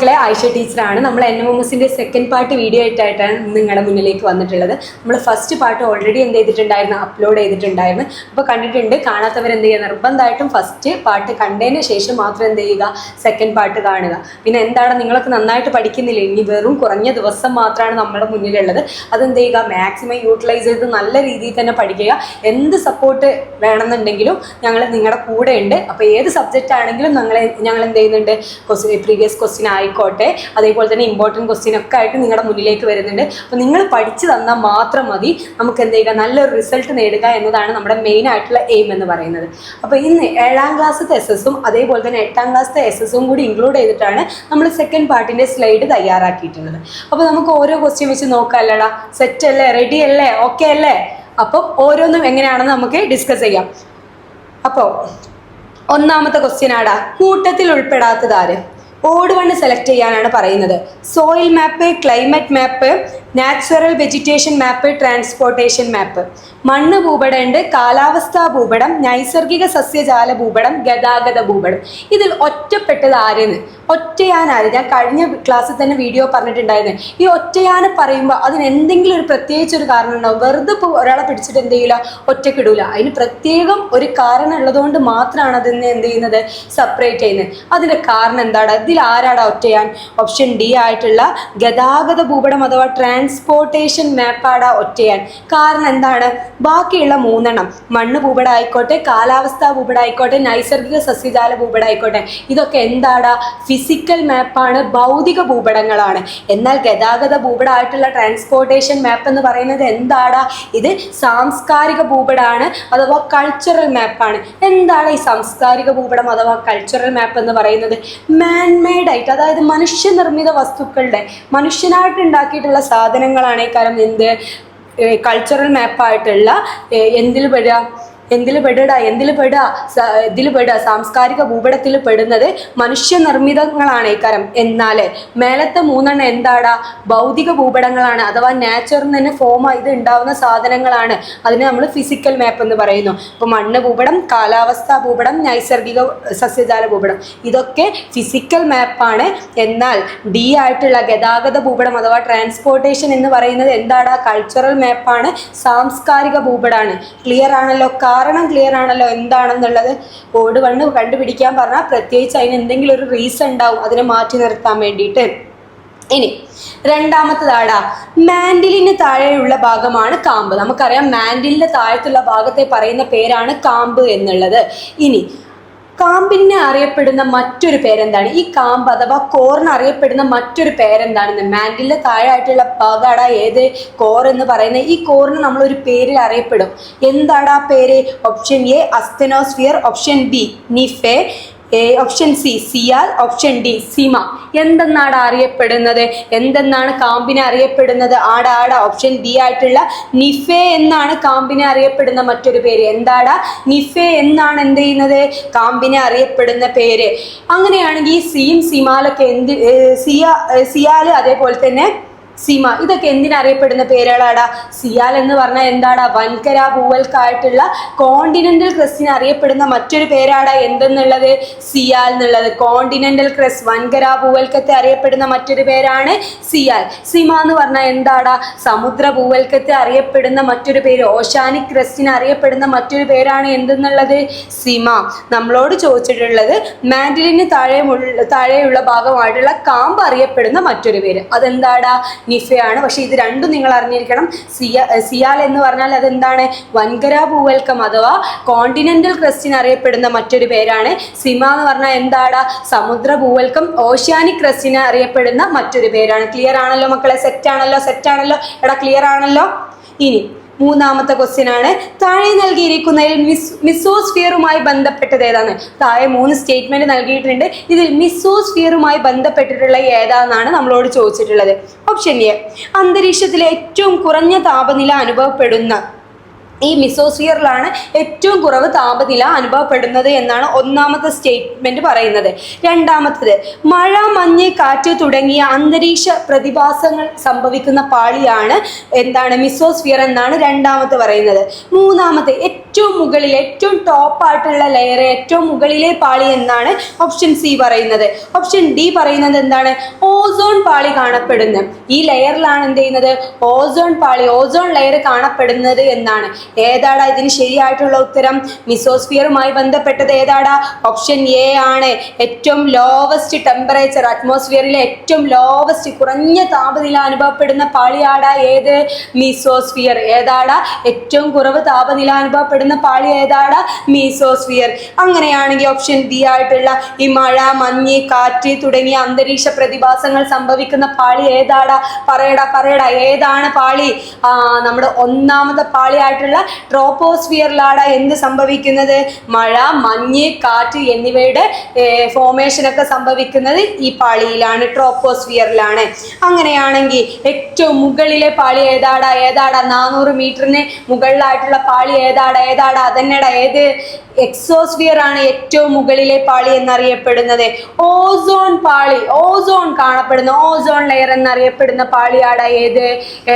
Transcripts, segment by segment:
മക്കളെ, ആയിഷ ടീച്ചറാണ്. നമ്മൾ NMMSന്റെ സെക്കൻഡ് പാർട്ട് വീഡിയോ ആയിട്ടാണ് നിങ്ങളുടെ മുന്നിലേക്ക് വന്നിട്ടുള്ളത്. നമ്മൾ ഫസ്റ്റ് പാർട്ട് ഓൾറെഡി എന്ത് ചെയ്തിട്ടുണ്ടായിരുന്നു, അപ്ലോഡ് ചെയ്തിട്ടുണ്ടായിരുന്നു. അപ്പോൾ കണ്ടിട്ടുണ്ട്. കാണാത്തവർ എന്ത് ചെയ്യുക, നിർബന്ധമായിട്ടും ഫസ്റ്റ് പാർട്ട് കണ്ടതിന് ശേഷം മാത്രം എന്ത് ചെയ്യുക, സെക്കൻഡ് പാർട്ട് കാണുക. പിന്നെ എന്താണ്, നിങ്ങളൊക്കെ നന്നായിട്ട് പഠിക്കുന്നില്ല, ഇനി വെറും കുറഞ്ഞ ദിവസം മാത്രമാണ് നമ്മുടെ മുന്നിലുള്ളത്. അതെന്ത് ചെയ്യുക, മാക്സിമം യൂട്ടിലൈസ് ചെയ്ത് നല്ല രീതിയിൽ തന്നെ പഠിക്കുക. എന്ത് സപ്പോർട്ട് വേണമെന്നുണ്ടെങ്കിലും ഞങ്ങൾ നിങ്ങളുടെ കൂടെ ഉണ്ട്. അപ്പോൾ ഏത് സബ്ജക്റ്റ് ആണെങ്കിലും ഞങ്ങൾ എന്ത് ചെയ്യുന്നുണ്ട്, പ്രീവിയസ് ക്വസ്റ്റ്യൻ ആയിക്കോട്ടെ, അതേപോലെ തന്നെ ഇമ്പോർട്ടൻറ്റ് ക്വസ്റ്റ്യൻ ഒക്കെ ആയിട്ട് നിങ്ങളുടെ മുന്നിലേക്ക് വരുന്നുണ്ട്. അപ്പോൾ നിങ്ങൾ പഠിച്ചു തന്നാൽ മാത്രം മതി നമുക്ക് എന്ത് ചെയ്യുക, നല്ലൊരു റിസൾട്ട് നേടുക എന്നതാണ് നമ്മുടെ മെയിൻ ആയിട്ടുള്ള എയിം എന്ന് പറയുന്നത്. അപ്പോൾ ഇന്ന് 7ാം ക്ലാസ്സിലത്തെ SS-ഉം അതേപോലെ തന്നെ 8ാം ക്ലാസ്സിലത്തെ SS-ഉം കൂടി ഇൻക്ലൂഡ് ചെയ്തിട്ടാണ് നമ്മൾ സെക്കൻഡ് പാർട്ടിൻ്റെ സ്ലൈഡ് തയ്യാറാക്കിയിട്ടുള്ളത്. അപ്പോൾ നമുക്ക് ഓരോ ക്വസ്റ്റ്യൻ വെച്ച് നോക്കാമല്ലടാ. സെറ്റ് അല്ലേ, റെഡി അല്ലേ, ഓക്കെ അല്ലേ? അപ്പം ഓരോന്നും എങ്ങനെയാണെന്ന് നമുക്ക് ഡിസ്കസ് ചെയ്യാം. അപ്പോൾ ഒന്നാമത്തെ ക്വസ്റ്റ്യൻ ആടാ, കൂട്ടത്തിൽ ഉൾപ്പെടാത്തത് ആര്? ഓഡ് 1 സെലക്ട് ചെയ്യാനാണ് പറയുന്നത്. സോയിൽ മാപ്പ്, ക്ലൈമറ്റ് മാപ്പ്, നാച്ചുറൽ വെജിറ്റേഷൻ മാപ്പ്, ട്രാൻസ്പോർട്ടേഷൻ മാപ്പ്. മണ്ണ് ഭൂപടം ഉണ്ട്, കാലാവസ്ഥാ ഭൂപടം, നൈസർഗിക സസ്യജാല ഭൂപടം, ഗതാഗത ഭൂപടം. ഇതിൽ ഒറ്റപ്പെട്ടത് ആരെന്ന്, ഒറ്റയാനാര്? ഞാൻ കഴിഞ്ഞ ക്ലാസ്സിൽ തന്നെ വീഡിയോ പറഞ്ഞിട്ടുണ്ടായിരുന്നു. ഈ ഒറ്റയാനെ പറയുമ്പോൾ അതിന് എന്തെങ്കിലും ഒരു പ്രത്യേകിച്ചൊരു കാരണം ഉണ്ടാവും. വെറുതെ ഇപ്പോൾ ഒരാളെ പിടിച്ചിട്ട് എന്ത് ചെയ്യില്ല, ഒറ്റക്കിടൂല. അതിന് പ്രത്യേകം ഒരു കാരണം ഉള്ളതുകൊണ്ട് മാത്രമാണ് അതിനെ എന്ത് ചെയ്യുന്നത്, സെപ്പറേറ്റ് ചെയ്യുന്നത്. അതിൻ്റെ കാരണം എന്താണ്? ഇതിൽ ആരാടാ ഒറ്റയാൻ? ഓപ്ഷൻ ഡി ആയിട്ടുള്ള ഗതാഗത ഭൂപടം അഥവാ ട്രാൻസ്പോർട്ടേഷൻ മാപ്പാടാ ഒറ്റയാൻ. കാരണം എന്താണ്? ബാക്കിയുള്ള 3 മണ്ണ് ഭൂപടം ആയിക്കോട്ടെ, കാലാവസ്ഥാ ഭൂപടം ആയിക്കോട്ടെ, നൈസർഗിക സസ്യജാല ഭൂപടം ആയിക്കോട്ടെ, ഇതൊക്കെ എന്താടാ, ഫിസിക്കൽ മാപ്പാണ്, ഭൗതിക ഭൂപടങ്ങളാണ്. എന്നാൽ ഗതാഗത ഭൂപടമായിട്ടുള്ള ട്രാൻസ്പോർട്ടേഷൻ മാപ്പ് എന്ന് പറയുന്നത് എന്താടാ, ഇത് സാംസ്കാരിക ഭൂപടമാണ് അഥവാ കൾച്ചറൽ മാപ്പാണ്. എന്താണ് ഈ സാംസ്കാരിക ഭൂപടം അഥവാ കൾച്ചറൽ മാപ്പ് എന്ന് പറയുന്നത്? മാൻമെയ്ഡ് ആയിട്ട്, അതായത് മനുഷ്യനിർമ്മിത വസ്തുക്കളുടെ, മനുഷ്യനായിട്ട് ഉണ്ടാക്കിയിട്ടുള്ള സാധനങ്ങളാണ് ഈ കാര്യം എന്ത് കൾച്ചറൽ മാപ്പായിട്ടുള്ള ഇതിൽ പെടുക സാംസ്കാരിക ഭൂപടത്തിൽ പെടുന്നത് മനുഷ്യനിർമ്മിതങ്ങളാണ് ഇക്കാരം. എന്നാൽ മേലത്തെ 3 എന്താടാ, ഭൗതിക ഭൂപടങ്ങളാണ് അഥവാ നാച്ചുറിൽ തന്നെ ഫോം ചെയ്ത് ഉണ്ടാവുന്ന സാധനങ്ങളാണ്. അതിനെ നമ്മൾ ഫിസിക്കൽ മാപ്പ് എന്ന് പറയുന്നു. ഇപ്പോൾ മണ്ണ് ഭൂപടം, കാലാവസ്ഥാ ഭൂപടം, നൈസർഗിക സസ്യജാല ഭൂപടം, ഇതൊക്കെ ഫിസിക്കൽ മാപ്പാണ്. എന്നാൽ ഡി ആയിട്ടുള്ള ഗതാഗത ഭൂപടം അഥവാ ട്രാൻസ്പോർട്ടേഷൻ എന്ന് പറയുന്നത് എന്താടാ, കൾച്ചറൽ മാപ്പാണ്, സാംസ്കാരിക ഭൂപടമാണ്. ക്ലിയർ ആണല്ലോ? കാരണം ക്ലിയർ ആണല്ലോ എന്താണെന്നുള്ളത്. ഓഡ് 1 കണ്ടുപിടിക്കാൻ പറഞ്ഞാൽ പ്രത്യേകിച്ച് അതിന് എന്തെങ്കിലും ഒരു റീസൺ ഉണ്ടാവും അതിനെ മാറ്റി നിർത്താൻ വേണ്ടിയിട്ട്. ഇനി രണ്ടാമത്തതാടാ, മാൻഡിലിന് താഴെയുള്ള ഭാഗമാണ് കാമ്പ്. നമുക്കറിയാം മാൻഡിലിന്റെ താഴത്തുള്ള ഭാഗത്തെ പറയുന്ന പേരാണ് കാമ്പ് എന്നുള്ളത്. ഇനി കാമ്പിനെ അറിയപ്പെടുന്ന മറ്റൊരു പേരെന്താണ്? ഈ കാമ്പ് അഥവാ കോറിന് അറിയപ്പെടുന്ന മറ്റൊരു പേരെന്താണെന്ന്, മാൻഡിലിന്റെ താഴെയായിട്ടുള്ള ഭാഗാടാ ഏത്, കോർ എന്ന് പറയുന്നത്. ഈ കോറിന് നമ്മളൊരു പേരിൽ അറിയപ്പെടും. എന്താടാ പേര്? Option A asthenosphere, option B nife, option C sial, option D sima. എന്തെന്നാണ് അറിയപ്പെടുന്നത്? എന്തെന്നാണ് കാമ്പിനെ അറിയപ്പെടുന്നത്? ആടാ ഓപ്ഷൻ ബി ആയിട്ടുള്ള നിഫെ എന്നാണ് കാമ്പിനെ അറിയപ്പെടുന്ന മറ്റൊരു പേര്. എന്താടാ, നിഫെ എന്നാണ് എന്ത് ചെയ്യുന്നത്, കാമ്പിനെ അറിയപ്പെടുന്ന പേര്. അങ്ങനെയാണെങ്കിൽ ഈ സിയും സിമാലൊക്കെ സിയാല് അതേപോലെ തന്നെ സിമ, ഇതൊക്കെ എന്തിനറിയപ്പെടുന്ന പേരുകളാടാ? സിയാൽ എന്ന് പറഞ്ഞാൽ എന്താടാ, വൻകര ഭൂവൽക്കായിട്ടുള്ള കോണ്ടിനെന്റൽ ക്രസ്റ്റിന് അറിയപ്പെടുന്ന മറ്റൊരു പേരാടാ എന്തെന്നുള്ളത്, സിയാൽ എന്നുള്ളത്. കോണ്ടിനെന്റൽ ക്രസ്റ്റ്, വൻകര ഭൂവൽക്കത്തെ അറിയപ്പെടുന്ന മറ്റൊരു പേരാണ് സിയാൽ. സിമ എന്ന് പറഞ്ഞാൽ എന്താടാ, സമുദ്ര ഭൂവൽക്കത്തെ അറിയപ്പെടുന്ന മറ്റൊരു പേര്, ഓഷ്യാനിക് ക്രസ്റ്റിന് അറിയപ്പെടുന്ന മറ്റൊരു പേരാണ് എന്തെന്നുള്ളത്, സിമ. നമ്മളോട് ചോദിച്ചിട്ടുള്ളത് മാൻഡിലിന് താഴെയുള്ള ഭാഗമായിട്ടുള്ള കാമ്പ് അറിയപ്പെടുന്ന മറ്റൊരു പേര്, അതെന്താടാ, നിഫയാണ്. പക്ഷെ ഇത് രണ്ടും നിങ്ങൾ അറിഞ്ഞിരിക്കണം. സിയാൽ എന്ന് പറഞ്ഞാൽ അതെന്താണ്, വൻകര ഭൂവൽക്കം അഥവാ കോണ്ടിനെന്റൽ ക്രസ്റ്റിന് അറിയപ്പെടുന്ന മറ്റൊരു പേരാണ്. സിമ എന്ന് പറഞ്ഞാൽ എന്താടാ, സമുദ്ര ഭൂവൽക്കം, ഓഷ്യാനിക് ക്രസ്റ്റിന് അറിയപ്പെടുന്ന മറ്റൊരു പേരാണ്. ക്ലിയർ ആണല്ലോ മക്കളെ? സെറ്റ് ആണല്ലോ എടാ, ക്ലിയർ ആണല്ലോ? ഇനി മൂന്നാമത്തെ ക്വസ്റ്റ്യൻ ആണ്, താഴെ നൽകിയിരിക്കുന്നതിൽ മിസോസ്ഫിയറുമായി ബന്ധപ്പെട്ടത് ഏതാണ്? താഴെ 3 സ്റ്റേറ്റ്മെന്റ് നൽകിയിട്ടുണ്ട്. ഇതിൽ മിസോസ്ഫിയറുമായി ബന്ധപ്പെട്ടിട്ടുള്ള ഏതാണെന്നാണ് നമ്മളോട് ചോദിച്ചിട്ടുള്ളത്. ഓപ്ഷൻ എ അന്തരീക്ഷത്തിലെ ഏറ്റവും കുറഞ്ഞ താപനില അനുഭവപ്പെടുന്ന ഈ മിസോസ്ഫിയറിലാണ് ഏറ്റവും കുറവ് താപനില അനുഭവപ്പെടുന്നത് എന്നാണ് ഒന്നാമത്തെ സ്റ്റേറ്റ്മെന്റ് പറയുന്നത്. രണ്ടാമത്തത് മഴ, മഞ്ഞ്, കാറ്റ് തുടങ്ങിയ അന്തരീക്ഷ പ്രതിഭാസങ്ങൾ സംഭവിക്കുന്ന പാളിയാണ് എന്താണ്, മിസോസ്ഫിയർ എന്നാണ് രണ്ടാമത്തെ പറയുന്നത്. മൂന്നാമത്തെ ഏറ്റവും മുകളിൽ ഏറ്റവും ടോപ്പ് ആയിട്ടുള്ള ലെയർ, ഏറ്റവും മുകളിലെ പാളി എന്നാണ് ഓപ്ഷൻ സി പറയുന്നത്. ഓപ്ഷൻ ഡി പറയുന്നത് എന്താണ്? ഓസോൺ പാളി കാണപ്പെടുന്നത്. ഈ ലെയറിലാണ് എന്ത് ചെയ്യുന്നത്? ഓസോൺ പാളി, ഓസോൺ ലെയർ കാണപ്പെടുന്നത് എന്നാണ്. ഏതാടാ ഇതിന് ശരിയായിട്ടുള്ള ഉത്തരം? മിസോസ്ഫിയറുമായി ബന്ധപ്പെട്ടത് ഏതാടാ? ഓപ്ഷൻ എ ആണ്. ഏറ്റവും ലോവസ്റ്റ് ടെമ്പറേച്ചർ, അറ്റ്മോസ്ഫിയറിലെ ഏറ്റവും ലോവസ്റ്റ് കുറഞ്ഞ താപനില അനുഭവപ്പെടുന്ന പാളിയാടാ ഏത്? മീസോസ്ഫിയർ. ഏതാടാ ഏറ്റവും കുറവ് താപനില അനുഭവപ്പെടുന്ന പാളി? ഏതാടാ? മീസോസ്ഫിയർ. അങ്ങനെയാണെങ്കിൽ ഓപ്ഷൻ ബി ആയിട്ടുള്ള ഈ മഴ, മഞ്ഞ്, കാറ്റ് തുടങ്ങിയ അന്തരീക്ഷ പ്രതിഭാസങ്ങൾ സംഭവിക്കുന്ന പാളി ഏതാടാ? പറയടാ ഏതാണ് പാളി? നമ്മുടെ ഒന്നാമത്തെ പാളി ആയിട്ടുള്ള ട്രോപ്പോസ്ഫിയറിലാടാ എന്ത് സംഭവിക്കുന്നത്? മഴ, മഞ്ഞ്, കാറ്റ് എന്നിവയുടെ ഫോർമേഷൻ ഒക്കെ സംഭവിക്കുന്നത് ഈ പാളിയിലാണ്, ട്രോപ്പോസ്ഫിയറിലാണ്. അങ്ങനെയാണെങ്കിൽ ഏറ്റവും മുകളിലെ പാളി ഏതാടാ? 400 മീറ്ററിന് മുകളിലായിട്ടുള്ള പാളി ഏതാടാ? അതന്നെടാ ഏത്? എക്സോസ്ഫിയർ ആണ് ഏറ്റവും മുകളിലെ പാളി എന്നറിയപ്പെടുന്നത്. ഓസോൺ പാളി, ഓസോൺ കാണപ്പെടുന്ന ഓസോൺ ലെയർ എന്നറിയപ്പെടുന്ന പാളിയാടാ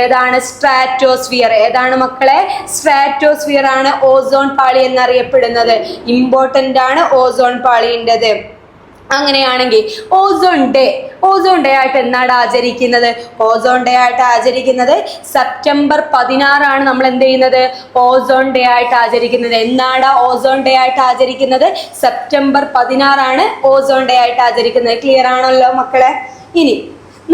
ഏതാണ്? സ്ട്രാറ്റോസ്ഫിയർ. ഏതാണ് മക്കളെ? സ്ട്രാറ്റോസ്ഫിയർ ആണ് ഓസോൺ പാളി എന്നറിയപ്പെടുന്നത്. ഇമ്പോർട്ടന്റ് ആണ് ഓസോൺ പാളിൻ്റെത്. അങ്ങനെയാണെങ്കിൽ ഓസോൺ ഡേ ആയിട്ട് എന്നാണ് ആചരിക്കുന്നത്? ഓസോൺ ഡേ ആയിട്ട് ആചരിക്കുന്നത് സെപ്റ്റംബർ 16 നമ്മൾ എന്ത് ചെയ്യുന്നത്? ഓസോൺ ഡേ ആയിട്ട് ആചരിക്കുന്നത്. എന്നാണ് ഓസോൺ ഡേ ആയിട്ട് ആചരിക്കുന്നത്? സെപ്റ്റംബർ 16 ഓസോൺ ഡേ ആയിട്ട് ആചരിക്കുന്നത്. ക്ലിയർ ആണല്ലോ മക്കളെ? ഇനി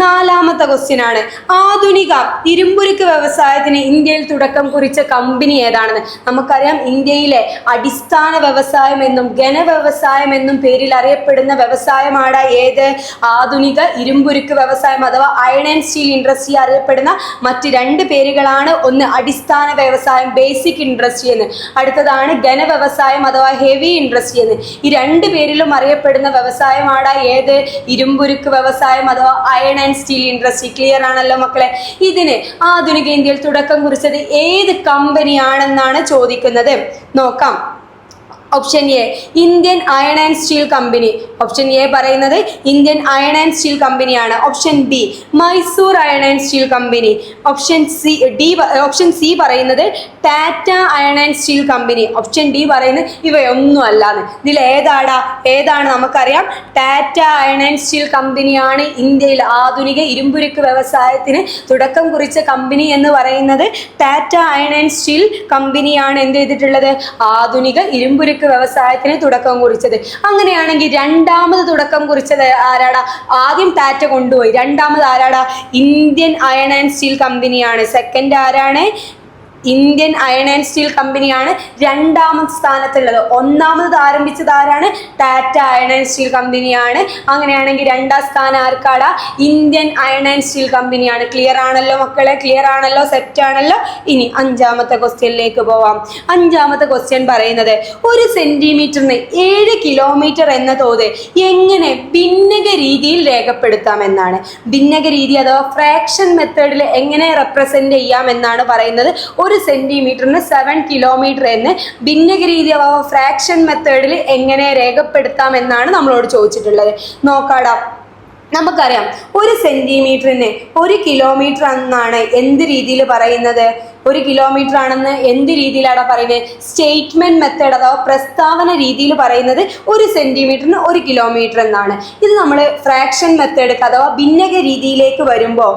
നാലാമത്തെ ക്വസ്റ്റ്യൻ ആണ്, ആധുനിക ഇരുമ്പുരുക്ക് വ്യവസായത്തിന് ഇന്ത്യയിൽ തുടക്കം കുറിച്ച കമ്പനി ഏതാണെന്ന്. നമുക്കറിയാം ഇന്ത്യയിലെ അടിസ്ഥാന വ്യവസായം എന്നും ഘനവ്യവസായം എന്നും പേരിൽ അറിയപ്പെടുന്ന വ്യവസായമാണ് ഏത്? ആധുനിക ഇരുമ്പുരുക്ക് വ്യവസായം അഥവാ അയൺ ആൻഡ് സ്റ്റീൽ ഇൻഡസ്ട്രി. അറിയപ്പെടുന്ന മറ്റ് രണ്ട് പേരുകളാണ്, ഒന്ന് അടിസ്ഥാന വ്യവസായം ബേസിക് ഇൻഡസ്ട്രി എന്ന്, അടുത്തതാണ് ഘനവ്യവസായം അഥവാ ഹെവി ഇൻഡസ്ട്രി എന്ന്. ഈ രണ്ട് പേരിലും അറിയപ്പെടുന്ന വ്യവസായമാണ് ഏത്? ഇരുമ്പുരുക്ക് വ്യവസായം അഥവാ iron and steel industry. Clear ആണല്ലോ മക്കളെ? ഇതിന് ആധുനിക ഇന്ത്യയിൽ തുടക്കം കുറിച്ചത് ഏത് കമ്പനിയാണെന്നാണ് ചോദിക്കുന്നത്. നോക്കാം. Option A Indian iron and steel company. Option A പറയുന്നത് ഇന്ത്യൻ അയൺ ആൻഡ് സ്റ്റീൽ കമ്പനിയാണ്. Option B Mysore iron and steel company. Option C പറയുന്നത് Tata iron and steel company. Option D പറയുന്നത് ഇവയൊന്നും അല്ലാന്ന്. ഇതിൽ ഏതാണ് നമുക്കറിയാം? ടാറ്റ അയൺ ആൻഡ് സ്റ്റീൽ കമ്പനിയാണ് ഇന്ത്യയിൽ ആധുനിക ഇരുമ്പുരുക്ക് വ്യവസായത്തിന് തുടക്കം കുറിച്ച കമ്പനി എന്ന് പറയുന്നത്. ടാറ്റ അയൺ ആൻഡ് സ്റ്റീൽ കമ്പനിയാണ് എന്ത് ചെയ്തിട്ടുള്ളത്? ആധുനിക ഇരുമ്പുരുക്ക് വ്യവസായത്തിന് തുടക്കം കുറിച്ചത്. അങ്ങനെയാണെങ്കിൽ രണ്ടാമത് തുടക്കം കുറിച്ചത് ആരാടാ? ആദ്യം ടാറ്റ കൊണ്ടുപോയി, രണ്ടാമത് ആരാടാ? ഇന്ത്യൻ അയൺ ആൻഡ് സ്റ്റീൽ കമ്പനിയാണ്. സെക്കൻഡ് ആരാണ്? ഇന്ത്യൻ അയൺ ആൻഡ് സ്റ്റീൽ കമ്പനിയാണ് രണ്ടാമത്തെ സ്ഥാനത്തുള്ളത്. ഒന്നാമത് ആരംഭിച്ചത് ആരാണ്? ടാറ്റ അയൺ ആൻഡ് സ്റ്റീൽ കമ്പനിയാണ്. അങ്ങനെയാണെങ്കിൽ രണ്ടാം സ്ഥാനം ആർക്കാടാ? ഇന്ത്യൻ അയൺ ആൻഡ് സ്റ്റീൽ കമ്പനിയാണ്. ക്ലിയർ ആണല്ലോ മക്കളെ? ക്ലിയർ ആണല്ലോ? സെറ്റ് ആണല്ലോ? ഇനി അഞ്ചാമത്തെ ക്വസ്റ്റ്യനിലേക്ക് പോവാം. അഞ്ചാമത്തെ ക്വസ്റ്റ്യൻ പറയുന്നത് ഒരു സെന്റിമീറ്ററിന് 7 കിലോമീറ്റർ എന്ന തോത് എങ്ങനെ ഭിന്നക രീതിയിൽ രേഖപ്പെടുത്താമെന്നാണ്. ഭിന്നക രീതി അഥവാ ഫ്രാക്ഷൻ മെത്തേഡിൽ എങ്ങനെ റെപ്രസെന്റ് ചെയ്യാമെന്നാണ് പറയുന്നത്. ഒരു സെന്റിമീറ്ററിന് 7 കിലോമീറ്റർ എന്ന് ഭിന്നക രീതി അഥവാ ഫ്രാക്ഷൻ മെത്തേഡിൽ എങ്ങനെ രേഖപ്പെടുത്താം എന്നാണ് നമ്മളോട് ചോദിച്ചിട്ടുള്ളത്. നോക്കാടാ. നമുക്കറിയാം ഒരു സെന്റിമീറ്ററിന് 1 കിലോമീറ്റർ എന്നാണ് എന്ത് രീതിയിൽ പറയുന്നത്? 1 കിലോമീറ്റർ ആണെന്ന് എന്ത് രീതിയിലാണ് പറയുന്നത്? സ്റ്റേറ്റ്മെന്റ് മെത്തേഡ് അഥവാ പ്രസ്താവന രീതിയിൽ പറയുന്നത് 1 സെന്റിമീറ്ററിന് 1 കിലോമീറ്റർ എന്നാണ്. ഇത് നമ്മൾ ഫ്രാക്ഷൻ മെത്തേഡ് അഥവാ ഭിന്നക രീതിയിലേക്ക് വരുമ്പോൾ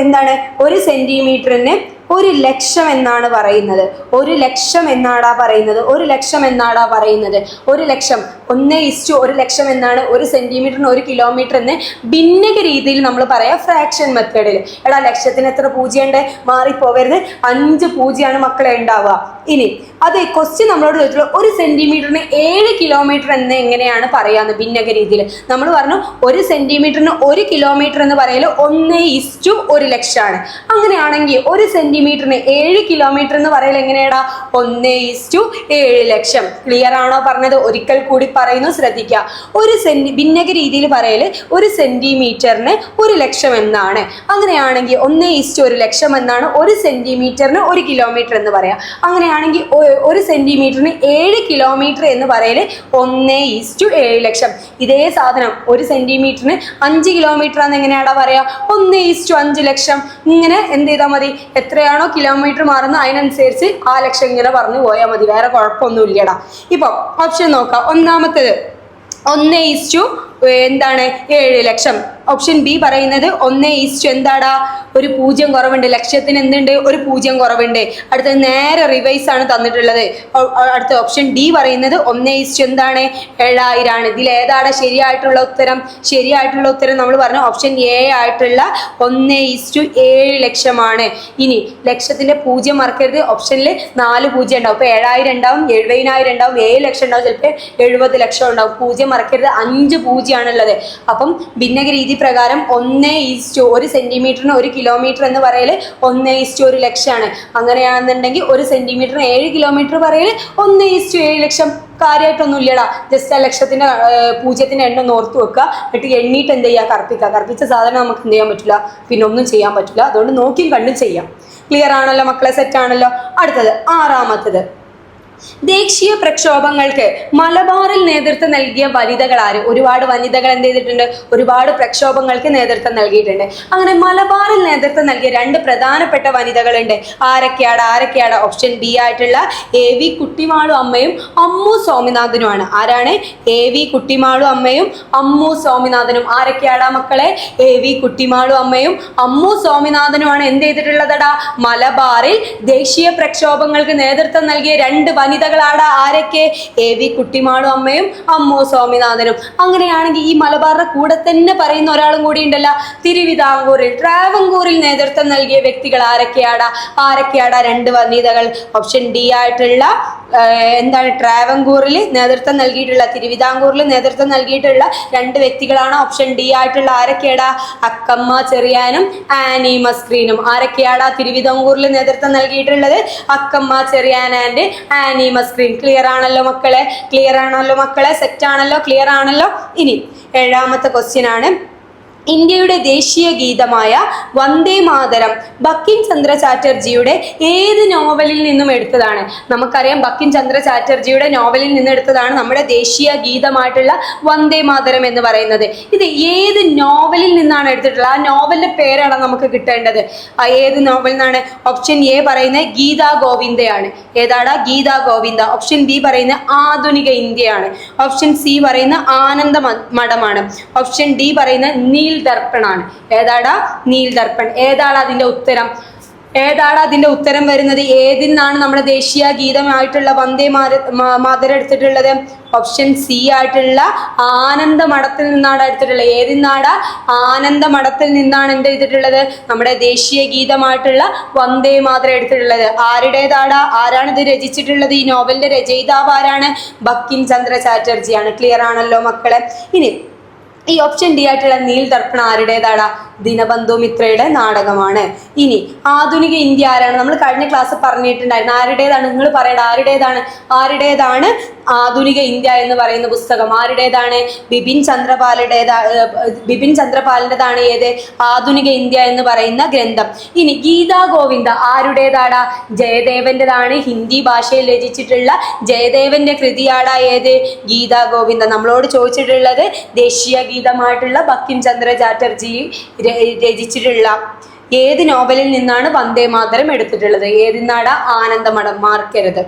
എന്താണ്? 1 സെന്റിമീറ്ററിന് 1 ലക്ഷം എന്നാണ് പറയുന്നത്. 1 ലക്ഷം എന്നാടാ പറയുന്നത്. 1 ലക്ഷം എന്നാടാ പറയുന്നത്. 1 ലക്ഷം 1:1 ലക്ഷം എന്നാണ് 1 സെന്റിമീറ്ററിന് 1 കിലോമീറ്റർ എന്ന് ഭിന്നക രീതിയിൽ നമ്മൾ പറയാം ഫ്രാക്ഷൻ മെത്തേഡിൽ. എടാ ലക്ഷത്തിന് എത്ര പൂജ്യമുണ്ട്? മാറിപ്പോവരുത്. 5 പൂജ്യമാണ് മക്കളെ ഉണ്ടാവുക. ഇനി അത് ക്വസ്റ്റ്യൻ നമ്മളോട് ചോദിച്ചുള്ളൂ 1 സെന്റിമീറ്ററിന് 7 കിലോമീറ്റർ എന്ന് എങ്ങനെയാണ് പറയാന്ന് ഭിന്നക രീതിയിൽ. നമ്മൾ പറഞ്ഞു 1 സെന്റിമീറ്ററിന് 1 കിലോമീറ്റർ എന്ന് പറയൽ 1:1 ലക്ഷമാണ്. അങ്ങനെയാണെങ്കിൽ 1 സെന്റിമീറ്ററിന് 7 കിലോമീറ്റർ എന്ന് പറയൽ എങ്ങനെയാടാ? 1:7 ലക്ഷം. ക്ലിയർ ആണോ പറഞ്ഞത്? ഒരിക്കൽ കൂടി പറയുന്നു, ശ്രദ്ധിക്കുക. ഒരു ഭിന്നക രീതിയിൽ പറയല് 1 സെന്റിമീറ്ററിന് 1 ലക്ഷം എന്നാണ്. അങ്ങനെയാണെങ്കിൽ 1:1 ലക്ഷം എന്നാണ് 1 സെന്റിമീറ്ററിന് 1 കിലോമീറ്റർ എന്ന് പറയാം. അങ്ങനെയാണെങ്കിൽ 1 സെന്റിമീറ്ററിന് 7 കിലോമീറ്റർ എന്ന് പറയല് 1:7 ലക്ഷം. ഇതേ സാധനം 1 സെന്റിമീറ്ററിന് 5 കിലോമീറ്റർ ആണെന്ന് എങ്ങനെയാടാ പറയാ? 1:5 ലക്ഷം. ഇങ്ങനെ എന്ത് ചെയ്താൽ മതി? എത്രയാണോ കിലോമീറ്റർ മാറുന്നത് അതിനനുസരിച്ച് ആ ലക്ഷം ഇങ്ങനെ പറഞ്ഞു പോയാൽ മതി, വേറെ കുഴപ്പമൊന്നും ഇല്ലടാ. ഇപ്പൊ ഓപ്ഷൻ നോക്കാം. ഒന്നാമത്തേത് 1:7 ലക്ഷം. ഓപ്ഷൻ ബി പറയുന്നത് 1:, എന്താടാ, ഒരു 0 കുറവുണ്ട്. ലക്ഷത്തിന് എന്തുണ്ട്? ഒരു 0 കുറവുണ്ട്. അടുത്തത് നേരെ റിവൈസ് ആണ് തന്നിട്ടുള്ളത്. അടുത്ത ഓപ്ഷൻ ഡി പറയുന്നത് 1:, എന്താണ്, 7000 ആണ്. ഇതിൽ ഏതാണ് ശരിയായിട്ടുള്ള ഉത്തരം? ശരിയായിട്ടുള്ള ഉത്തരം നമ്മൾ പറഞ്ഞു ഓപ്ഷൻ എ ആയിട്ടുള്ള 1:7 ലക്ഷമാണ്. ഇനി ലക്ഷത്തിന്റെ 0 മറക്കരുത്. ഓപ്ഷനിൽ 4 0 ഉണ്ടാവും. അപ്പൊ 7000 ഉണ്ടാവും, 70,000 ഉണ്ടാവും, 7 ലക്ഷം ഉണ്ടാവും, ചിലപ്പോൾ 70 ലക്ഷം ഉണ്ടാവും. 0 മറക്കരുത്. 5 0 ആണുള്ളത്. അപ്പം ഭിന്നക രീതി പ്രകാരം 1:, 1 സെന്റിമീറ്ററിന് 1 കിലോമീറ്റർ എന്ന് പറയല് 1:1 ലക്ഷമാണ്. അങ്ങനെയാണെന്നുണ്ടെങ്കിൽ 1 സെന്റിമീറ്ററിന് 7 കിലോമീറ്റർ പറയല് 1:7 ലക്ഷം. കാര്യമായിട്ടൊന്നും ഇല്ലടാ. ജസ്റ്റ് ആ ലക്ഷത്തിന്റെ 0ത്തിന്റെ എണ്ണം ഓർത്ത് വെക്കുക. എന്നിട്ട് എണ്ണീട്ട് എന്ത് ചെയ്യുക? കറുപ്പിക്കുക. കറുപ്പിച്ച സാധനം നമുക്ക് എന്ത് ചെയ്യാൻ പറ്റില്ല, പിന്നെ ഒന്നും ചെയ്യാൻ പറ്റില്ല. അതുകൊണ്ട് നോക്കിയും കണ്ടും ചെയ്യാം. ക്ലിയർ ആണല്ലോ മക്കളെ? സെറ്റ് ആണല്ലോ. അടുത്തത് 6ാമത്തത്, ദേശീയ പ്രക്ഷോഭങ്ങൾക്ക് മലബാറിൽ നേതൃത്വം നൽകിയ വനിതകൾ ആര്? ഒരുപാട് വനിതകൾ എന്ത് ചെയ്തിട്ടുണ്ട്? ഒരുപാട് പ്രക്ഷോഭങ്ങൾക്ക് നേതൃത്വം നൽകിയിട്ടുണ്ട്. അങ്ങനെ മലബാറിൽ നേതൃത്വം നൽകിയ 2 പ്രധാനപ്പെട്ട വനിതകളുണ്ട്. ആരൊക്കെയാണ്? ഓപ്ഷൻ ബി ആയിട്ടുള്ള AV കുട്ടിമാളു അമ്മയും അമ്മു സ്വാമിനാഥനുമാണ്. ആരാണ്? AV കുട്ടിമാളു അമ്മയും അമ്മു സ്വാമിനാഥനും. ആരൊക്കെയാടാ മക്കളെ? AV കുട്ടിമാളു അമ്മയും അമ്മു സ്വാമിനാഥനുമാണ് എന്ത് ചെയ്തിട്ടുള്ളതടാ? മലബാറിൽ ദേശീയ പ്രക്ഷോഭങ്ങൾക്ക് നേതൃത്വം നൽകിയ 2 വനിതകളാടാ. ആരൊക്കെ? AV കുട്ടിമാളു അമ്മയും അമ്മു സ്വാമിനാഥനും. അങ്ങനെയാണെങ്കിൽ ഈ മലബാറിന്റെ കൂടെ തന്നെ പറയുന്ന ഒരാളും കൂടി ഉണ്ടല്ലോ, ട്രാവൻകൂറിൽ നേതൃത്വം നൽകിയ വ്യക്തികൾ ആരൊക്കെയാടാ? 2 വനിതകൾ. ഓപ്ഷൻ ഡി ആയിട്ടുള്ള എന്താണ്, ട്രാവൻകൂറിൽ നേതൃത്വം നൽകിയിട്ടുള്ള, തിരുവിതാംകൂറിൽ നേതൃത്വം നൽകിയിട്ടുള്ള 2 വ്യക്തികളാണ്. ഓപ്ഷൻ ഡി ആയിട്ടുള്ള ആരൊക്കെയാടാ? അക്കമ്മ ചെറിയാനും ആനി മസ്ക്രീനും. ആരൊക്കെയാടാ തിരുവിതാംകൂറിൽ നേതൃത്വം നൽകിയിട്ടുള്ളത്? അക്കമ്മ ചെറിയാൻ ആൻഡ് ആനി മസ്ക്രീൻ. ക്ലിയർ ആണല്ലോ മക്കളെ? സെറ്റ് ആണല്ലോ? ക്ലിയർ ആണല്ലോ? ഇനി 7ാമത്തെ ക്വസ്റ്റ്യൻ ആണ്. ഇന്ത്യയുടെ ദേശീയ ഗീതമായ വന്ദേ മാതരം ബങ്കിം ചന്ദ്ര ചാറ്റർജിയുടെ ഏത് നോവലിൽ നിന്നും എടുത്തതാണ്? നമുക്കറിയാം ബങ്കിം ചന്ദ്ര ചാറ്റർജിയുടെ നോവലിൽ നിന്ന് എടുത്തതാണ് നമ്മുടെ ദേശീയ ഗീതമായിട്ടുള്ള വന്ദേ മാതരം എന്ന് പറയുന്നത്. ഇത് ഏത് നോവലിൽ നിന്നാണ് എടുത്തിട്ടുള്ളത്? ആ നോവലിന്റെ പേരാണ് നമുക്ക് കിട്ടേണ്ടത്. ഏത് നോവലിൽ നിന്നാണ്? ഓപ്ഷൻ എ പറയുന്നത് ഗീതാ ഗോവിന്ദയാണ്. ഏതാടാ? ഗീതാ ഗോവിന്ദ. ഓപ്ഷൻ ബി പറയുന്നത് ആധുനിക ഇന്ത്യയാണ്. ഓപ്ഷൻ സി പറയുന്ന ആനന്ദ മഠമാണ്. ഓപ്ഷൻ ഡി പറയുന്ന നീൽ ദർപ്പണാണ്. ഏതാടാ? നീൽ ദർപ്പൺ. ഏതാണ് അതിന്റെ ഉത്തരം വരുന്നത്? ഏതിൽ നിന്നാണ് നമ്മുടെ ദേശീയ ഗീതമായിട്ടുള്ള വന്ദേ മാതരം എടുത്തിട്ടുള്ളത്? ഓപ്ഷൻ സി ആയിട്ടുള്ള ആനന്ദ മഠത്തിൽ നിന്നാണ് എടുത്തിട്ടുള്ളത്. ഏതിൽ നിന്നാടാ? ആനന്ദ മഠത്തിൽ നിന്നാണ് എന്ത് ചെയ്തിട്ടുള്ളത്? നമ്മുടെ ദേശീയ ഗീതമായിട്ടുള്ള വന്ദേ മാതരം എടുത്തിട്ടുള്ളത്. ആരുടേതാടാ? ആരാണ് ഇത് രചിച്ചിട്ടുള്ളത്? ഈ നോവലിന്റെ രചയിതാവ് ആരാണ്? ബങ്കിം ചന്ദ്ര ചാറ്റർജിയാണ്. ക്ലിയർ ആണല്ലോ മക്കളെ? ഇനി ഈ ഓപ്ഷൻ ഡി ആയിട്ടുള്ള നീൽ ദർപ്പണ ആരുടേതാടാ? ദിനബന്ധു മിത്രയുടെ നാടകമാണ്. ഇനി ആധുനിക ഇന്ത്യ ആരാണ്? നമ്മൾ കഴിഞ്ഞ ക്ലാസ് പറഞ്ഞിട്ടുണ്ടായിരുന്നു. ആരുടേതാണ്? നിങ്ങൾ പറയടാ, ആരുടേതാണ് ആധുനിക ഇന്ത്യ എന്ന് പറയുന്ന പുസ്തകം? ആരുടേതാണ്? ബിപിൻ ചന്ദ്രപാലിൻ്റെതാണ് ഏത്? ആധുനിക ഇന്ത്യ എന്ന് പറയുന്ന ഗ്രന്ഥം. ഇനി ഗീതാ ഗോവിന്ദ ആരുടേതാടാ? ജയദേവന്റേതാണ്. ഹിന്ദി ഭാഷയിൽ രചിച്ചിട്ടുള്ള ജയദേവന്റെ കൃതിയാടാ ഏത്? ഗീതാ ഗോവിന്ദ. നമ്മളോട് ചോദിച്ചിട്ടുള്ളത് ദേശീയ ഗീതമായിട്ടുള്ള ബങ്കിം ചന്ദ്ര ചാറ്റർജി രചിച്ചിട്ടുള്ള ഏത് നോവലിൽ നിന്നാണ് വന്ദേ മാതരം എടുത്തിട്ടുള്ളത്? ഏതിനാടാ? ആനന്ദമഠം. മാർക്കരുത്.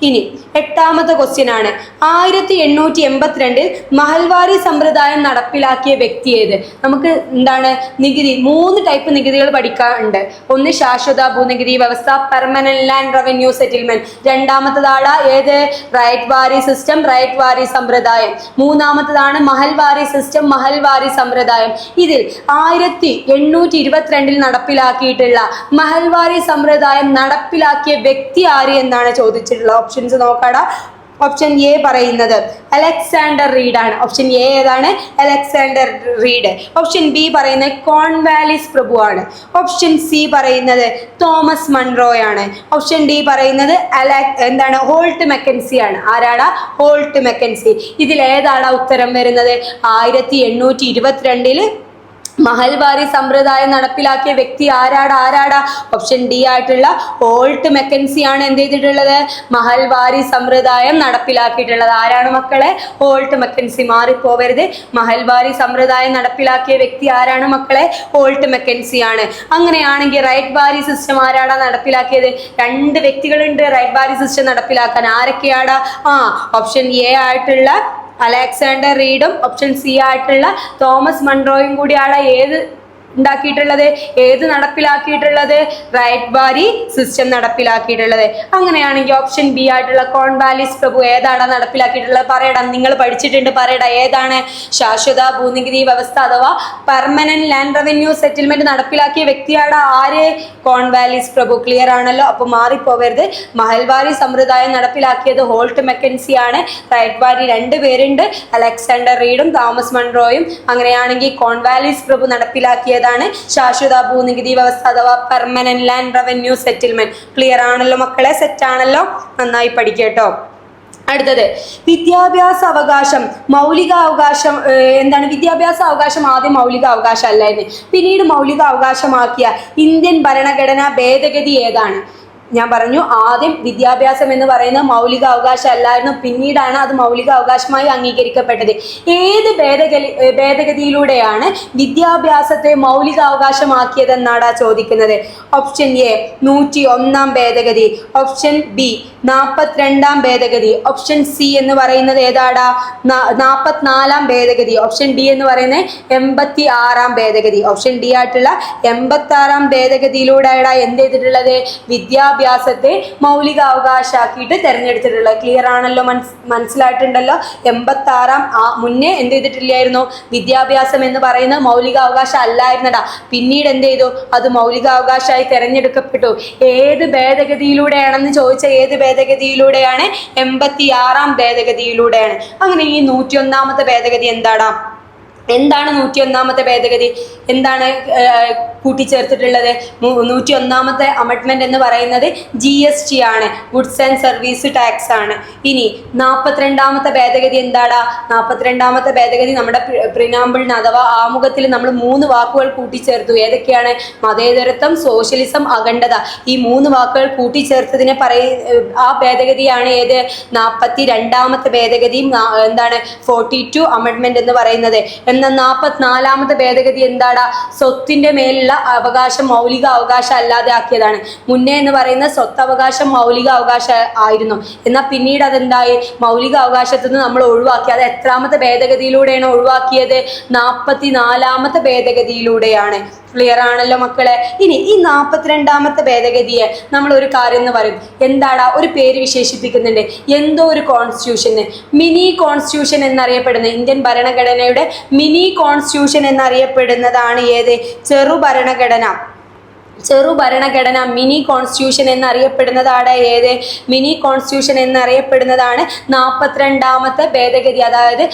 ഇനി 8ാമത്തെ ക്വസ്റ്റ്യൻ ആണ്. 1882 മഹൽവാരി സമ്പ്രദായം നടപ്പിലാക്കിയ വ്യക്തി ഏത്? നമുക്ക് എന്താണ് നികുതി? 3 ടൈപ്പ് നികുതികൾ പഠിക്കാറുണ്ട്. ഒന്ന് ശാശ്വത ഭൂനികുതി വ്യവസ്ഥ, പെർമനന്റ് ലാൻഡ് റവന്യൂ സെറ്റിൽമെന്റ്. 2ാമത്തതാണ് ഏത്? റൈറ്റ് വാരി സിസ്റ്റം, റൈറ്റ് വാരി സമ്പ്രദായം. 3ാമത്തതാണ് മഹൽവാരി സിസ്റ്റം, മഹൽവാരി സമ്പ്രദായം. ഇതിൽ 1822 നടപ്പിലാക്കിയിട്ടുള്ള മഹൽവാരി സമ്പ്രദായം നടപ്പിലാക്കിയ വ്യക്തി ആര് എന്നാണ് ചോദിച്ചിട്ടുള്ളത്. ഓപ്ഷൻസ് നോക്കാടാ. ഓപ്ഷൻ എ പറയുന്നത് അലക്സാണ്ടർ റീഡ് ആണ്. ഓപ്ഷൻ എ ഏതാണ്? Alexander Read. ഓപ്ഷൻ ബി പറയുന്നത് കോൺവാലിസ് പ്രഭു ആണ്. ഓപ്ഷൻ സി പറയുന്നത് തോമസ് മൺറോയ് ആണ്. ഓപ്ഷൻ ഡി പറയുന്നത് എന്താണ്? ഹോൾട്ട് മെക്കൻസി ആണ്. ആരാടാ? Holt Mackenzie. ഇതിൽ ഏതാണ് ഉത്തരം വരുന്നത്? 1822 മഹൽവാരി സമ്പ്രദായം നടപ്പിലാക്കിയ വ്യക്തി ആരാടാ? ഓപ്ഷൻ ഡി ആയിട്ടുള്ള ഹോൾട്ട് മെക്കൻസി ആണ് എന്ത് ചെയ്തിട്ടുള്ളത്? മഹൽവാരി സമ്പ്രദായം നടപ്പിലാക്കിയിട്ടുള്ളത്. ആരാണ് മക്കളെ? Halt McKinsey. മാറിപ്പോവരുത്. മഹൽവാരി സമ്പ്രദായം നടപ്പിലാക്കിയ വ്യക്തി ആരാണ് മക്കളെ? ഹോൾട്ട് മെക്കൻസി ആണ്. അങ്ങനെയാണെങ്കിൽ റൈറ്റ് വാരി സിസ്റ്റം ആരാടാ നടപ്പിലാക്കിയത്? 2 വ്യക്തികളുണ്ട് റൈറ്റ് വാരി സിസ്റ്റം നടപ്പിലാക്കാൻ. ആരൊക്കെയാടാ? ഓപ്ഷൻ എ ആയിട്ടുള്ള അലക്സാണ്ടർ റീഡും ഓപ്ഷൻ സി ആയിട്ടുള്ള തോമസ് മൺറോയും കൂടിയാണ് ഏത് ഉണ്ടാക്കിയിട്ടുള്ളത്? ഏത് നടപ്പിലാക്കിയിട്ടുള്ളത്? റൈറ്റ് വാരി സിസ്റ്റം നടപ്പിലാക്കിയിട്ടുള്ളത്. അങ്ങനെയാണെങ്കിൽ ഓപ്ഷൻ ബി ആയിട്ടുള്ള കോൺവാലിസ് പ്രഭു ഏതാണ് നടപ്പിലാക്കിയിട്ടുള്ളത്? പറയടാ, നിങ്ങൾ പഠിച്ചിട്ടുണ്ട്, പറയടാ ഏതാണ്? ശാശ്വത ഭൂനികുതി വ്യവസ്ഥ അഥവാ പെർമനന്റ് ലാൻഡ് റവന്യൂ സെറ്റിൽമെന്റ് നടപ്പിലാക്കിയ വ്യക്തിയാണ് ആര്? കോൺവാലിസ് പ്രഭു. ക്ലിയർ ആണല്ലോ? അപ്പൊ മാറിപ്പോവരുത്. മഹൽവാരി സമ്പ്രദായം നടപ്പിലാക്കിയത് ഹോൾട്ട് മെക്കൻസി ആണ്. റൈറ്റ് വാരി 2 പേരുണ്ട്, അലക്സാണ്ടർ റീഡും തോമസ് മൺറോയും. അങ്ങനെയാണെങ്കിൽ കോൺവാലിസ് പ്രഭു നടപ്പിലാക്കിയ ാണ് ശാശ്വത ഭൂനികുതി വ്യവസ്ഥ അഥവാ permanent land revenue settlement. Clear ആണല്ലോ മക്കളെ? സെറ്റ് ആണല്ലോ? നന്നായി പഠിക്കട്ടോ. അടുത്തത് വിദ്യാഭ്യാസ അവകാശം. മൗലിക അവകാശം എന്താണ്? വിദ്യാഭ്യാസ അവകാശം ആദ്യം മൗലിക അവകാശം അല്ലായിരുന്നു. പിന്നീട് മൗലിക അവകാശമാക്കിയ ഇന്ത്യൻ ഭരണഘടനാ ഭേദഗതി ഏതാണ്? ഞാൻ പറഞ്ഞു ആദ്യം വിദ്യാഭ്യാസം എന്ന് പറയുന്ന മൗലിക അവകാശം അല്ലായിരുന്നു, പിന്നീടാണ് അത് മൗലിക അവകാശമായി അംഗീകരിക്കപ്പെട്ടത്. ഏത് ഭേദഗതിയിലൂടെയാണ് വിദ്യാഭ്യാസത്തെ മൗലിക അവകാശമാക്കിയതെന്നാണ് ചോദിക്കുന്നത്. ഓപ്ഷൻ എ 101 ഭേദഗതി, ഓപ്ഷൻ ബി 42 ഭേദഗതി, ഓപ്ഷൻ സി എന്ന് പറയുന്നത് ഏതാടാ? 44 ഭേദഗതി, ഓപ്ഷൻ ഡി എന്ന് പറയുന്നത് 86 ഭേദഗതി. ഓപ്ഷൻ ഡി ആയിട്ടുള്ള 86 ഭേദഗതിയിലൂടെയാണ് എന്ത് ചെയ്തിട്ടുള്ളത്? വിദ്യാഭ്യാസത്തെ മൗലിക അവകാശമാക്കിയിട്ട് തെരഞ്ഞെടുത്തിട്ടുള്ളത്. ക്ലിയർ ആണല്ലോ? മനസ്സിലായിട്ടുണ്ടല്ലോ? 86 മുന്നേ എന്ത് ചെയ്തിട്ടില്ലായിരുന്നു? വിദ്യാഭ്യാസം എന്ന് പറയുന്ന മൗലിക അവകാശം അല്ലായിരുന്നടാ. പിന്നീട് എന്ത് ചെയ്തു? അത് മൗലിക അവകാശമായി തെരഞ്ഞെടുക്കപ്പെട്ടു. ഏത് ഭേദഗതിയിലൂടെയാണെന്ന് ചോദിച്ചാൽ ഏത് ഭേദഗതിയിലൂടെയാണ്? 86 ഭേദഗതിയിലൂടെയാണ്. അങ്ങനെ ഈ 101 ഭേദഗതി എന്താണ് 101 ഭേദഗതി? എന്താണ് കൂട്ടിച്ചേർത്തിട്ടുള്ളത്? 101 അമെൻഡ്മെന്റ് എന്ന് പറയുന്നത് GST ആണ്, ഗുഡ്സ് ആൻഡ് സർവീസ് ടാക്സ് ആണ്. ഇനി 42 ഭേദഗതി എന്താടാ? 42 ഭേദഗതി നമ്മുടെ പ്രിനാമ്പിളിന് അഥവാ ആമുഖത്തിൽ നമ്മൾ 3 വാക്കുകൾ കൂട്ടിച്ചേർത്തു. ഏതൊക്കെയാണ്? മതേതരത്വം, സോഷ്യലിസം, അഖണ്ഡത. ഈ 3 വാക്കുകൾ കൂട്ടിച്ചേർത്തതിനെ ആ ഭേദഗതിയാണ് ഏത്? 42 ഭേദഗതി. എന്താണ്? 42 അമെൻഡ്മെന്റ് എന്ന് പറയുന്നത്. എന്നാൽ 44 ഭേദഗതി എന്താടാ? സ്വത്തിന്റെ മേലുള്ള അവകാശം മൗലിക അവകാശം അല്ലാതെ ആക്കിയതാണ്. മുന്നേ എന്ന് പറയുന്ന സ്വത്തവകാശം മൗലിക അവകാശം ആയിരുന്നു. എന്നാൽ പിന്നീട് അതെന്തായി? മൗലിക അവകാശത്തിൽ നിന്ന് നമ്മൾ ഒഴിവാക്കി. അത് എത്രാമത്തെ ഭേദഗതിയിലൂടെയാണ് ഒഴിവാക്കിയത്? 44 ഭേദഗതിയിലൂടെയാണ്. ക്ലിയർ ആണല്ലോ മക്കളെ? ഇനി ഈ 42 ഭേദഗതിയെ നമ്മൾ ഒരു കാര്യം എന്ന് പറയും. എന്താടാ? ഒരു പേര് വിശേഷിപ്പിക്കുന്നുണ്ട്. എന്തോ ഒരു കോൺസ്റ്റിറ്റ്യൂഷന് മിനി കോൺസ്റ്റിറ്റ്യൂഷൻ എന്നറിയപ്പെടുന്നത്, ഇന്ത്യൻ ഭരണഘടനയുടെ മിനി കോൺസ്റ്റിറ്റ്യൂഷൻ എന്നറിയപ്പെടുന്നതാണ് ഏത്? ചെറുഭരണഘടന മിനി കോൺസ്റ്റിറ്റ്യൂഷൻ എന്നറിയപ്പെടുന്നതാണ് ഏത്? മിനി കോൺസ്റ്റിറ്റ്യൂഷൻ എന്നറിയപ്പെടുന്നതാണ് 42 ഭേദഗതി. അതായത്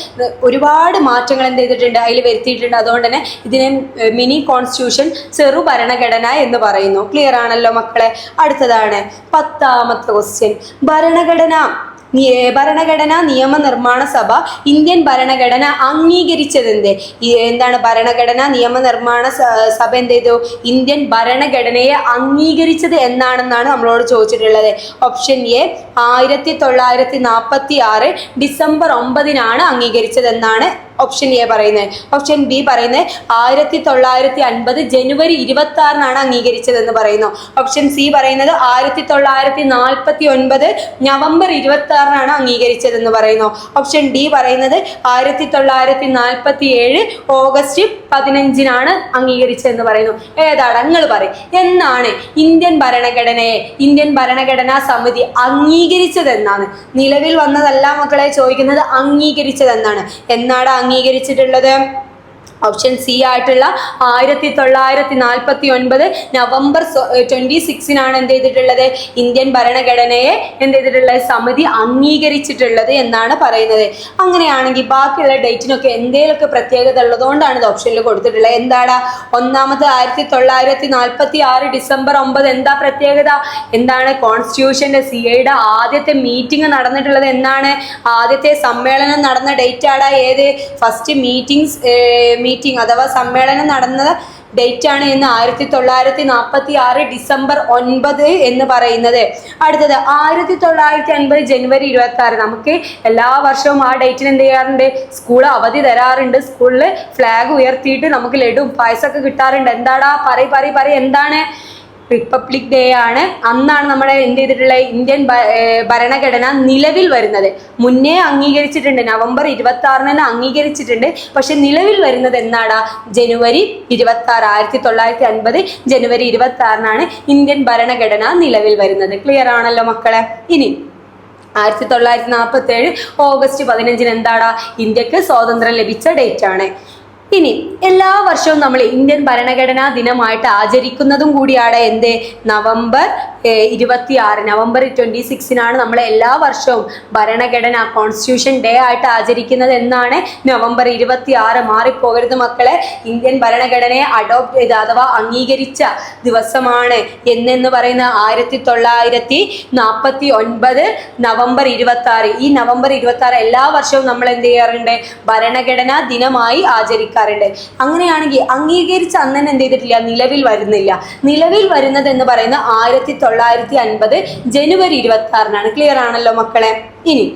ഒരുപാട് മാറ്റങ്ങൾ എന്ത് ചെയ്തിട്ടുണ്ട്? അതിൽ വരുത്തിയിട്ടുണ്ട്. അതുകൊണ്ട് തന്നെ ഇതിനെ മിനി കോൺസ്റ്റിറ്റ്യൂഷൻ, ചെറുഭരണഘടന എന്ന് പറയുന്നു. ക്ലിയർ ആണല്ലോ മക്കളെ? അടുത്തതാണ് 10ാമത്തെ ക്വസ്റ്റ്യൻ. ഭരണഘടനാ നിയമനിർമ്മാണ സഭ ഇന്ത്യൻ ഭരണഘടന അംഗീകരിച്ചതെന്ത്? എന്താണ്? ഭരണഘടനാ നിയമനിർമ്മാണ സഭ എന്ത് ചെയ്തു? ഇന്ത്യൻ ഭരണഘടനയെ അംഗീകരിച്ചത് എന്നാണെന്നാണ് നമ്മളോട് ചോദിച്ചിട്ടുള്ളത്. ഓപ്ഷൻ എ 1946 ഡിസംബർ 9 അംഗീകരിച്ചതെന്നാണ് ഓപ്ഷൻ എ പറയുന്നത്. ഓപ്ഷൻ ബി പറയുന്നത് 1950 ജനുവരി 26 അംഗീകരിച്ചതെന്ന് പറയുന്നു. ഓപ്ഷൻ സി പറയുന്നത് 1949 നവംബർ 26 അംഗീകരിച്ചതെന്ന് പറയുന്നു. ഓപ്ഷൻ ഡി പറയുന്നത് 1947 ഓഗസ്റ്റ് 15 അംഗീകരിച്ചതെന്ന് പറയുന്നു. ഏതാണ്? നിങ്ങൾ പറയും. എന്നാണ് ഇന്ത്യൻ ഭരണഘടനാ സമിതി അംഗീകരിച്ചതെന്നാണ്. നിലവിൽ വന്നതല്ല മക്കളെ ചോദിക്കുന്നത്, അംഗീകരിച്ചതെന്നാണ്. എന്നാണ് അംഗീകരിച്ചിട്ടുള്ളത്? ഓപ്ഷൻ സി ആയിട്ടുള്ള 1949 നവംബർ 26 എന്ത് ചെയ്തിട്ടുള്ളത്, ഇന്ത്യൻ ഭരണഘടനയെ എന്ത് ചെയ്തിട്ടുള്ളത്, സമിതി അംഗീകരിച്ചിട്ടുള്ളത് എന്നാണ് പറയുന്നത്. അങ്ങനെയാണെങ്കിൽ ബാക്കിയുള്ള ഡേറ്റിനൊക്കെ എന്തെങ്കിലുമൊക്കെ പ്രത്യേകത ഉള്ളതുകൊണ്ടാണ് ഇത് ഓപ്ഷനിൽ കൊടുത്തിട്ടുള്ളത്. എന്താണ്? ഒന്നാമത് 1946 ഡിസംബർ 9 എന്താ പ്രത്യേകത? എന്താണ്? കോൺസ്റ്റിറ്റ്യൂഷന്റെ CIയുടെ ആദ്യത്തെ മീറ്റിംഗ് നടന്നിട്ടുള്ളത് എന്നാണ്? ആദ്യത്തെ സമ്മേളനം നടന്ന ഡേറ്റ് ആണ് ഏത്? ഫസ്റ്റ് മീറ്റിംഗ് അഥവാ സമ്മേളനം നടന്ന ഡേറ്റ് ആണ് എന്ന് 1946 ഡിസംബർ 9 എന്ന് പറയുന്നത്. അടുത്തത് 1950 ജനുവരി 26. നമുക്ക് എല്ലാ വർഷവും ആ ഡേറ്റിന് എന്ത് ചെയ്യാറുണ്ട്? സ്കൂൾ അവധി തരാറുണ്ട്. സ്കൂളിൽ ഫ്ലാഗ് ഉയർത്തിയിട്ട് നമുക്ക് ലഡും പായസമൊക്കെ കിട്ടാറുണ്ട്. എന്താടാ? പറ എന്താണ്? റിപ്പബ്ലിക് ഡേ ആണ്. അന്നാണ് നമ്മുടെ എന്ത് ചെയ്തിട്ടുള്ളത്, ഇന്ത്യൻ ഭരണഘടന നിലവിൽ വരുന്നത്. മുന്നേ അംഗീകരിച്ചിട്ടുണ്ട്, നവംബർ 26 അംഗീകരിച്ചിട്ടുണ്ട്. പക്ഷെ നിലവിൽ വരുന്നത് എന്നാടാ? ജനുവരി 26. 1950 ജനുവരി 26 ഇന്ത്യൻ ഭരണഘടന നിലവിൽ വരുന്നത്. ക്ലിയർ ആണല്ലോ മക്കളെ? ഇനി 1947 ഓഗസ്റ്റ് 15 എന്താടാ? ഇന്ത്യക്ക് സ്വാതന്ത്ര്യം ലഭിച്ച ഡേറ്റ് ആണ്. ഇനി എല്ലാ വർഷവും നമ്മൾ ഇന്ത്യൻ ഭരണഘടനാ ദിനമായിട്ട് ആചരിക്കുന്നതും കൂടിയാണ് എന്ത്? നവംബർ 26. നവംബർ 26 നമ്മൾ എല്ലാ വർഷവും ഭരണഘടന കോൺസ്റ്റിറ്റ്യൂഷൻ ഡേ ആയിട്ട് ആചരിക്കുന്നത് എന്നാണ്? നവംബർ 26. മാറിപ്പോകരുത് മക്കളെ. ഇന്ത്യൻ ഭരണഘടനയെ അഡോപ്റ്റ് ചെയ്ത അഥവാ അംഗീകരിച്ച ദിവസമാണ് എന്ന് പറയുന്ന 1949 നവംബർ 26. ഈ നവംബർ 26 എല്ലാ വർഷവും നമ്മൾ എന്ത് ചെയ്യാറുണ്ട്? ഭരണഘടനാ ദിനമായി ആചരിക്കാറുണ്ട്. അങ്ങനെയാണെങ്കിൽ അംഗീകരിച്ച അന്ന് എന്ത് ചെയ്തിട്ടില്ല? നിലവിൽ വരുന്നില്ല. നിലവിൽ വരുന്നത് എന്ന് പറയുന്ന 1950 ജനുവരി 26 ക്ലിയർ ആണല്ലോ മക്കളെ? ഇനി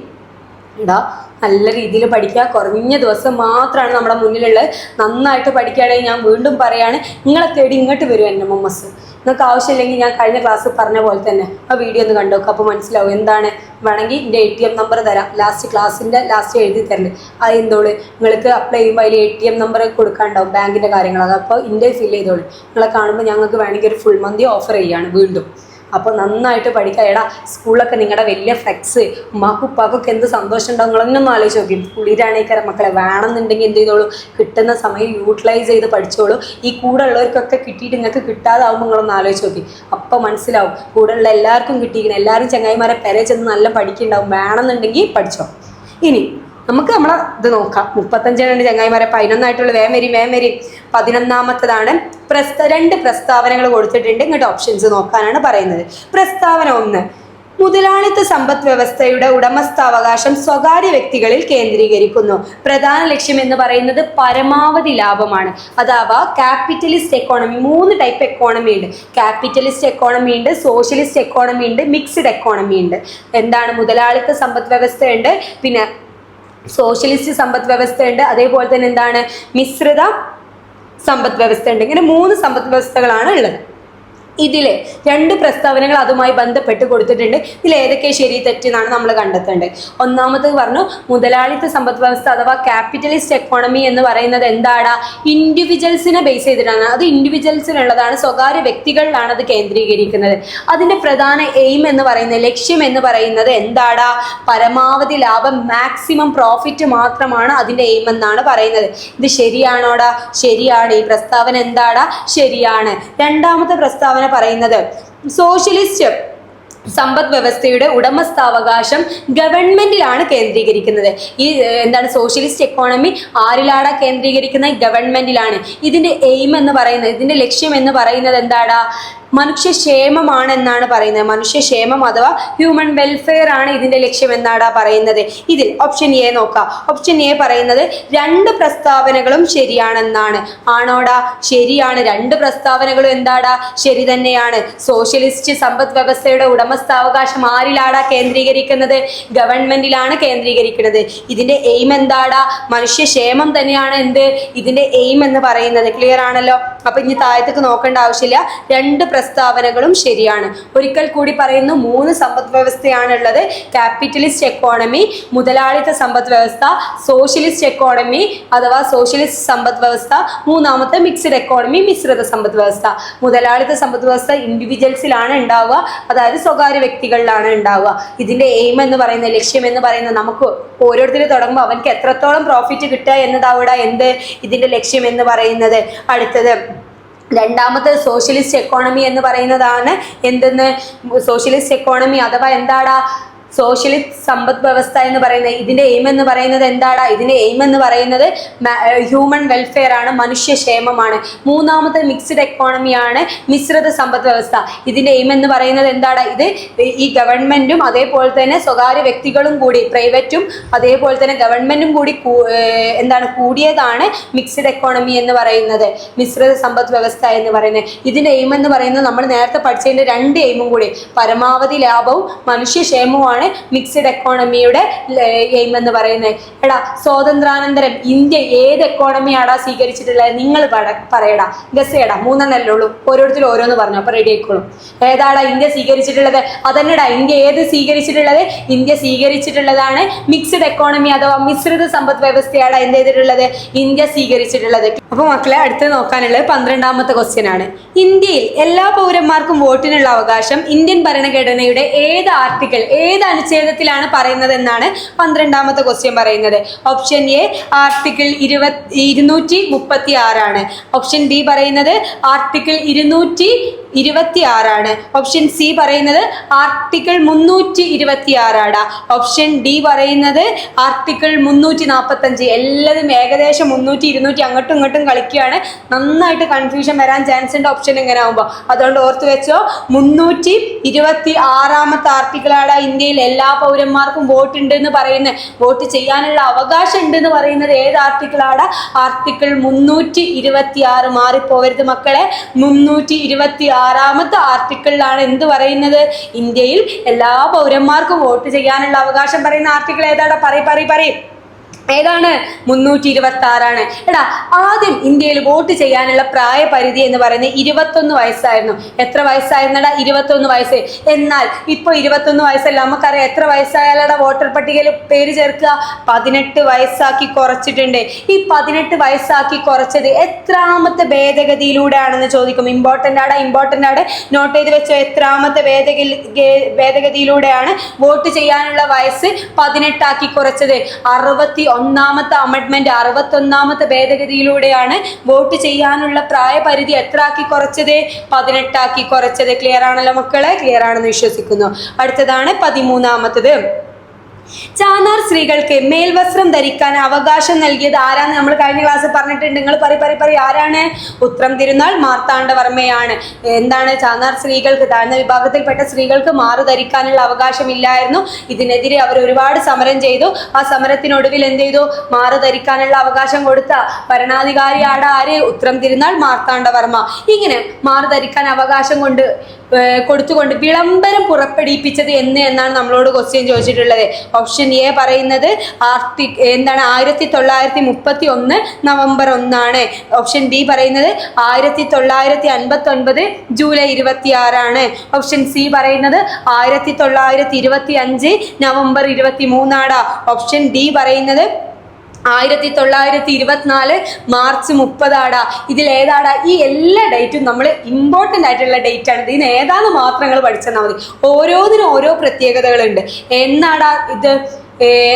നല്ല രീതിയിൽ പഠിക്കുക. കുറഞ്ഞ ദിവസം മാത്രമാണ് നമ്മുടെ മുന്നിലുള്ളത്. നന്നായിട്ട് പഠിക്കുകയാണെങ്കിൽ ഞാൻ വീണ്ടും പറയാണ്, നിങ്ങളെ തേടി ഇങ്ങോട്ട് വരും NMMS. നിങ്ങൾക്ക് ആവശ്യമില്ലെങ്കിൽ ഞാൻ കഴിഞ്ഞ ക്ലാസ് പറഞ്ഞ പോലെ തന്നെ ആ വീഡിയോ ഒന്ന് കണ്ടു നോക്കുക. അപ്പോൾ മനസ്സിലാവും എന്താണ്. വേണമെങ്കിൽ എൻ്റെ ATM നമ്പർ തരാം. ക്ലാസ്സിൻ്റെ ലാസ്റ്റ് എഴുതി തരുന്നുണ്ട്. അത് എന്തോളൂ, നിങ്ങൾക്ക് അപ്ലൈ ചെയ്യുമ്പോൾ അതിൽ ATM നമ്പർ കൊടുക്കാനുണ്ടാവും, ബാങ്കിൻ്റെ കാര്യങ്ങൾ. അതപ്പോൾ എൻ്റെ ഫില്ല് ചെയ്തോളൂ. നിങ്ങളെ കാണുമ്പോൾ ഞങ്ങൾക്ക് വേണമെങ്കിൽ ഒരു ഫുൾ മന്തി ഓഫർ ചെയ്യുകയാണ് വീണ്ടും. അപ്പോൾ നന്നായിട്ട് പഠിക്കുക. എടാ സ്കൂളൊക്കെ നിങ്ങളുടെ വലിയ ഫ്ലെക്സ്, ഉമ്മാക്കും ഉപ്പാക്കൊക്കെ എന്ത് സന്തോഷം ഉണ്ടാവും. നിങ്ങളൊന്നും ആലോചിച്ച് നോക്കി. കുളിരാണേക്കാരം മക്കളെ വേണമെന്നുണ്ടെങ്കിൽ എന്ത് ചെയ്തോളൂ, കിട്ടുന്ന സമയം യൂട്ടിലൈസ് ചെയ്ത് പഠിച്ചോളൂ. ഈ കൂടെ ഉള്ളവർക്കൊക്കെ കിട്ടിയിട്ട് നിങ്ങൾക്ക് കിട്ടാതാവുമ്പോൾ നിങ്ങളൊന്ന് ആലോചിച്ച് നോക്കി. അപ്പോൾ മനസ്സിലാവും കൂടെ ഉള്ള എല്ലാവർക്കും കിട്ടിയിരിക്കണം. എല്ലാവരും ചങ്ങായിമാരെ പെരെ ചെന്ന് നല്ല പഠിക്കുന്നുണ്ടാവും. വേണമെന്നുണ്ടെങ്കിൽ പഠിച്ചോ. ഇനി നമുക്ക് നമ്മളെ ഇത് നോക്കാം. 35 ചങ്ങായിമാരെ, 11 വേം വരി. 11ാമത്തതാണ് രണ്ട് പ്രസ്താവനകൾ കൊടുത്തിട്ടുണ്ട്. ഇങ്ങോട്ട് ഓപ്ഷൻസ് നോക്കാനാണ് പറയുന്നത്. പ്രസ്താവന 1, മുതലാളിത്ത സമ്പദ് വ്യവസ്ഥയുടെ ഉടമസ്ഥാവകാശം സ്വകാര്യ വ്യക്തികളിൽ കേന്ദ്രീകരിക്കുന്നു. പ്രധാന ലക്ഷ്യം എന്ന് പറയുന്നത് പരമാവധി ലാഭമാണ്. അഥവാ ക്യാപിറ്റലിസ്റ്റ് എക്കോണമി. 3 ടൈപ്പ് എക്കോണമി ഉണ്ട്. ക്യാപിറ്റലിസ്റ്റ് എക്കോണമി ഉണ്ട്, സോഷ്യലിസ്റ്റ് എക്കോണമി ഉണ്ട്, മിക്സ്ഡ് എക്കോണമി ഉണ്ട്. എന്താണ്? മുതലാളിത്ത സമ്പദ് വ്യവസ്ഥയുണ്ട്, പിന്നെ സോഷ്യലിസ്റ്റ് സമ്പദ് വ്യവസ്ഥയുണ്ട്, അതേപോലെ തന്നെ എന്താണ്? മിശ്രിത സമ്പദ് വ്യവസ്ഥ ഉണ്ട്. ഇങ്ങനെ 3 സമ്പദ് വ്യവസ്ഥകളാണ് ഉള്ളത്. ഇതിലെ 2 പ്രസ്താവനകൾ അതുമായി ബന്ധപ്പെട്ട് കൊടുത്തിട്ടുണ്ട്. ഇതിൽ ഏതൊക്കെ ശരി തെറ്റെന്നാണ് നമ്മൾ കണ്ടെത്തേണ്ടത്. ഒന്നാമത് പറഞ്ഞു മുതലാളിത്ത സമ്പദ് വ്യവസ്ഥ അഥവാ ക്യാപിറ്റലിസ്റ്റ് എക്കോണമി എന്ന് പറയുന്നത് എന്താടാ? ഇൻഡിവിജ്വൽസിനെ ബേസ് ചെയ്തിട്ടാണ്. അത് ഇൻഡിവിജ്വൽസിനുള്ളതാണ്, സ്വകാര്യ വ്യക്തികളിലാണ് അത് കേന്ദ്രീകരിക്കുന്നത്. അതിന്റെ പ്രധാന എയിം എന്ന് പറയുന്നത്, ലക്ഷ്യം എന്ന് പറയുന്നത് എന്താടാ? പരമാവധി ലാഭം, മാക്സിമം പ്രോഫിറ്റ് മാത്രമാണ് അതിന്റെ എയിം എന്നാണ് പറയുന്നത്. ഇത് ശരിയാണോടാ? ശരിയാണ്. ഈ പ്രസ്താവന എന്താടാ? ശരിയാണ്. രണ്ടാമത്തെ പ്രസ്താവന പറയുന്നത് സോഷ്യലിസ്റ്റ് സമ്പദ് വ്യവസ്ഥയുടെ ഉടമസ്ഥാവകാശം ഗവൺമെന്റിലാണ് കേന്ദ്രീകരിക്കുന്നത്. ഈ എന്താണ്? സോഷ്യലിസ്റ്റ് എക്കോണമി ആരിലാടാ കേന്ദ്രീകരിക്കുന്നത്? ഗവൺമെന്റിലാണ്. ഇതിന്റെ എയിം എന്ന് പറയുന്നത്, ഇതിന്റെ ലക്ഷ്യം എന്ന് പറയുന്നത് എന്താടാ? മനുഷ്യക്ഷേമമാണ് എന്നാണ് പറയുന്നത്. മനുഷ്യക്ഷേമം അഥവാ ഹ്യൂമൻ വെൽഫെയർ ആണ് ഇതിന്റെ ലക്ഷ്യം എന്നാടാ പറയുന്നത്. ഇതിൽ ഓപ്ഷൻ എ നോക്കാം. ഓപ്ഷൻ എ പറയുന്നത് 2 പ്രസ്താവനകളും ശരിയാണെന്നാണ്. ആണോടാ? ശരിയാണ്. 2 പ്രസ്താവനകളും എന്താടാ? ശരി തന്നെയാണ്. സോഷ്യലിസ്റ്റ് സമ്പദ് വ്യവസ്ഥയുടെ ഉടമസ്ഥാവകാശം ആരിലാടാ കേന്ദ്രീകരിക്കുന്നത്? ഗവൺമെന്റിലാണ് കേന്ദ്രീകരിക്കുന്നത്. ഇതിന്റെ എയിം എന്താടാ? മനുഷ്യക്ഷേമം തന്നെയാണ് ഇതിന്റെ എയിം എന്ന് പറയുന്നത്. ക്ലിയർ ആണല്ലോ? അപ്പൊ ഇനി താഴത്തേക്ക് നോക്കേണ്ട ആവശ്യമില്ല, രണ്ട് പ്രസ്താവനകളും ശരിയാണ്. ഒരിക്കൽ കൂടി പറയുന്നു, 3 സമ്പദ് വ്യവസ്ഥയാണുള്ളത്. ക്യാപിറ്റലിസ്റ്റ് എക്കോണമി, മുതലാളിത്ത സമ്പദ് വ്യവസ്ഥ, സോഷ്യലിസ്റ്റ് എക്കോണമി അഥവാ സോഷ്യലിസ്റ്റ് സമ്പദ് വ്യവസ്ഥ, മൂന്നാമത്തെ മിക്സ്ഡ് എക്കോണമി, മിശ്രിത സമ്പദ് വ്യവസ്ഥ. മുതലാളിത്ത സമ്പദ് വ്യവസ്ഥ ഇൻഡിവിജ്വൽസിലാണ് ഉണ്ടാവുക, അതായത് സ്വകാര്യ വ്യക്തികളിലാണ് ഉണ്ടാവുക. ഇതിന്റെ എയിം എന്ന് പറയുന്ന, ലക്ഷ്യം എന്ന് പറയുന്നത്, നമുക്ക് ഓരോരുത്തരും തുടങ്ങുമ്പോൾ അവർക്ക് എത്രത്തോളം പ്രോഫിറ്റ് കിട്ടുക എന്നതാവിടെ എന്ത് ഇതിന്റെ ലക്ഷ്യം എന്ന് പറയുന്നത്. അടുത്തത് രണ്ടാമത്തെ സോഷ്യലിസ്റ്റ് എക്കോണമി എന്ന് പറയുന്നതാണ്. എന്തെന്ന്? സോഷ്യലിസ്റ്റ് എക്കോണമി അഥവാ എന്താടാ സോഷ്യലിസ്റ്റ് സമ്പദ് വ്യവസ്ഥ എന്ന് പറയുന്നത്. ഇതിന്റെ എയിം എന്ന് പറയുന്നത് എന്താടാ? ഇതിന്റെ എയിം എന്ന് പറയുന്നത് ഹ്യൂമൻ വെൽഫെയർ ആണ്, മനുഷ്യക്ഷേമമാണ്. മൂന്നാമത്തെ മിക്സ്ഡ് എക്കോണമിയാണ്, മിശ്രിത സമ്പദ് വ്യവസ്ഥ. ഇതിന്റെ എയിം എന്ന് പറയുന്നത് എന്താടാ? ഇത് ഈ ഗവൺമെന്റും അതേപോലെ തന്നെ സ്വകാര്യ വ്യക്തികളും കൂടി, പ്രൈവറ്റും അതേപോലെ തന്നെ ഗവൺമെന്റും കൂടി കൂടിയതാണ് മിക്സ്ഡ് എക്കോണമി എന്ന് പറയുന്നത്, മിശ്രിത സമ്പദ് വ്യവസ്ഥ എന്ന് പറയുന്നത്. ഇതിന്റെ എയിം എന്ന് പറയുന്നത് നമ്മൾ നേരത്തെ പഠിച്ചതിന്റെ 2 എയിമും കൂടി, പരമാവധി ലാഭവും മനുഷ്യക്ഷേമവുമാണ് മിക്സ്ഡ് എക്കോണമിയുടെ എയിം എന്ന് പറയുന്നത്. എടാ, സ്വാതന്ത്ര്യാനന്തരം ഇന്ത്യ ഏത് എക്കോണമിയാടാ സ്വീകരിച്ചിട്ടുള്ളത്? നിങ്ങൾ പറയടാ, ഗസ് ചെയ്യടാ. 3 ഉള്ളൂ, ഓരോരുത്തരും ഓരോന്ന് പറഞ്ഞു, അപ്പൊ റെഡി ആയിക്കോളും. ഏതാടാ ഇന്ത്യ സ്വീകരിച്ചിട്ടുള്ളത്? അതന്നെടാ, ഇന്ത്യ ഏത് സ്വീകരിച്ചിട്ടുള്ളത്? ഇന്ത്യ സ്വീകരിച്ചിട്ടുള്ളതാണ് മിക്സ്ഡ് എക്കോണമി അഥവാ മിശ്രിത സമ്പദ് വ്യവസ്ഥയാണ് എന്ത് ചെയ്തിട്ടുള്ളത്? ഇന്ത്യ സ്വീകരിച്ചിട്ടുള്ളത്. അപ്പൊ മക്കളെ, അടുത്ത് നോക്കാനുള്ളത് 12ാമത്തെ ക്വസ്റ്റ്യൻ ആണ്. ഇന്ത്യയിൽ എല്ലാ പൗരന്മാർക്കും വോട്ടിനുള്ള അവകാശം ഇന്ത്യൻ ഭരണഘടനയുടെ ഏത് ആർട്ടിക്കിൾ, ഏത് അനുച്ഛേദത്തിലാണ് പറയുന്നത് എന്നാണ് 12ാമത്തെ ക്വസ്റ്റ്യൻ പറയുന്നത്. ഓപ്ഷൻ എ ആർട്ടിക്കിൾ 236 ആണ്. ഓപ്ഷൻ ബി പറയുന്നത് ആർട്ടിക്കിൾ 226 ആണ്. ഓപ്ഷൻ സി പറയുന്നത് ആർട്ടിക്കിൾ 326 ആണ്. ഓപ്ഷൻ ഡി പറയുന്നത് ആർട്ടിക്കിൾ 345. എല്ലാവരും ഏകദേശം 300 200 അങ്ങോട്ടും ഇങ്ങോട്ടും കളിക്കുകയാണ്. നന്നായിട്ട് കൺഫ്യൂഷൻ വരാൻ ചാൻസ് ഉണ്ട് ഓപ്ഷൻ ഇങ്ങനെ ആകുമ്പോൾ. അതുകൊണ്ട് ഓർത്ത് വെച്ചോ, 326ാമത്തെ ആർട്ടിക്കിളാണ് ഇന്ത്യയിൽ എല്ലാ പൗരന്മാർക്കും വോട്ട് ഉണ്ട് എന്ന് പറയുന്നത്, വോട്ട് ചെയ്യാനുള്ള അവകാശം ഉണ്ട് എന്ന് പറയുന്നത് ഏത് ആർട്ടിക്കിളാണ്? ആർട്ടിക്കിൾ 326. മാറിപ്പോവരുത് മക്കളെ. 326ാമത്തെ ആർട്ടിക്കിളിലാണ് എന്ത് പറയുന്നത്? ഇന്ത്യയിൽ എല്ലാ പൗരന്മാർക്കും വോട്ട് ചെയ്യാനുള്ള അവകാശം പറയുന്ന ആർട്ടിക്കിൾ ഏതാടാ? പറയും. ഏതാണ്? 326 എടാ, ആദ്യം ഇന്ത്യയിൽ വോട്ട് ചെയ്യാനുള്ള പ്രായപരിധി എന്ന് പറയുന്നത് 21 വയസ്സായിരുന്നു. എത്ര വയസ്സായിരുന്നടാ? 21 വയസ്സ്. എന്നാൽ ഇപ്പൊ 21 വയസ്സല്ല, നമുക്കറിയാം എത്ര വയസ്സായാലടാ വോട്ടർ പട്ടികയിൽ പേര് ചേർക്കുക? 18 വയസ്സാക്കി കുറച്ചിട്ടുണ്ട്. ഈ 18 വയസ്സാക്കി കുറച്ചത് എത്രാമത്തെ ഭേദഗതിയിലൂടെയാണെന്ന് ചോദിക്കും. ഇമ്പോർട്ടൻ്റ് ആണ്, നോട്ട് ചെയ്ത് വെച്ചോ. എത്രാമത്തെ ഭേദഗതിയിലൂടെയാണ് വോട്ട് ചെയ്യാനുള്ള വയസ്സ് 18 ആക്കി കുറച്ചത്? 61ാമത്തെ അമെൻഡ്മെന്റ്, 61ാമത്തെ ഭേദഗതിയിലൂടെയാണ് വോട്ട് ചെയ്യാനുള്ള പ്രായപരിധി എത്ര ആക്കി കുറച്ചത്? 18 ആക്കി കുറച്ചത്. ക്ലിയർ ആണല്ലോ മക്കളെ? ക്ലിയർ ആണെന്ന് വിശ്വസിക്കുന്നു. അടുത്തതാണ് 13ാമത്തത്. ചാന്നാർ സ്ത്രീകൾക്ക് മേൽവസ്ത്രം ധരിക്കാൻ അവകാശം നൽകിയത് ആരാന്ന് നമ്മൾ കഴിഞ്ഞ ക്ലാസ്സിൽ പറഞ്ഞിട്ടുണ്ട്. നിങ്ങൾ പറ ആരാണ്? ഉത്രം തിരുനാൾ മാർത്താണ്ഡവർമ്മയാണ്. എന്താണ്? ചാന്നാർ സ്ത്രീകൾക്ക്, താഴ്ന്ന വിഭാഗത്തിൽപ്പെട്ട സ്ത്രീകൾക്ക് മാറു ധരിക്കാനുള്ള അവകാശമില്ലായിരുന്നു. ഇതിനെതിരെ അവർ ഒരുപാട് സമരം ചെയ്തു. ആ സമരത്തിനൊടുവിൽ എന്ത് ചെയ്തു? മാറു ധരിക്കാനുള്ള അവകാശം കൊടുത്ത ഭരണാധികാരിയാണ് ആര്? ഉത്രം തിരുനാൾ മാർത്താണ്ഡവർമ്മ. ഇങ്ങനെ മാറു ധരിക്കാൻ അവകാശം കൊടുത്തുകൊണ്ട് വിളംബരം പുറപ്പെടുവിപ്പിച്ചത് എന്നാണ് നമ്മളോട് ക്വസ്റ്റ്യൻ ചോദിച്ചിട്ടുള്ളത്. ഓപ്ഷൻ എ പറയുന്നത് 1931 നവംബർ 1. ഓപ്ഷൻ ബി പറയുന്നത് 1959 ജൂലൈ 26. ഓപ്ഷൻ സി പറയുന്നത് 1925 നവംബർ 23. ഓപ്ഷൻ ഡി പറയുന്നത് 1924 മാർച്ച് 30. ഇതിൽ ഏതാടാ? ഈ എല്ലാ ഡേറ്റും നമ്മൾ ഇമ്പോർട്ടൻ്റ് ആയിട്ടുള്ള ഡേറ്റ് ആണ്. ഇതിന് ഏതാന്ന് മാത്രം നിങ്ങൾ പഠിച്ചാൽ മതി. ഓരോന്നിനും ഓരോ പ്രത്യേകതകളുണ്ട്. എന്നാടാ ഇത്?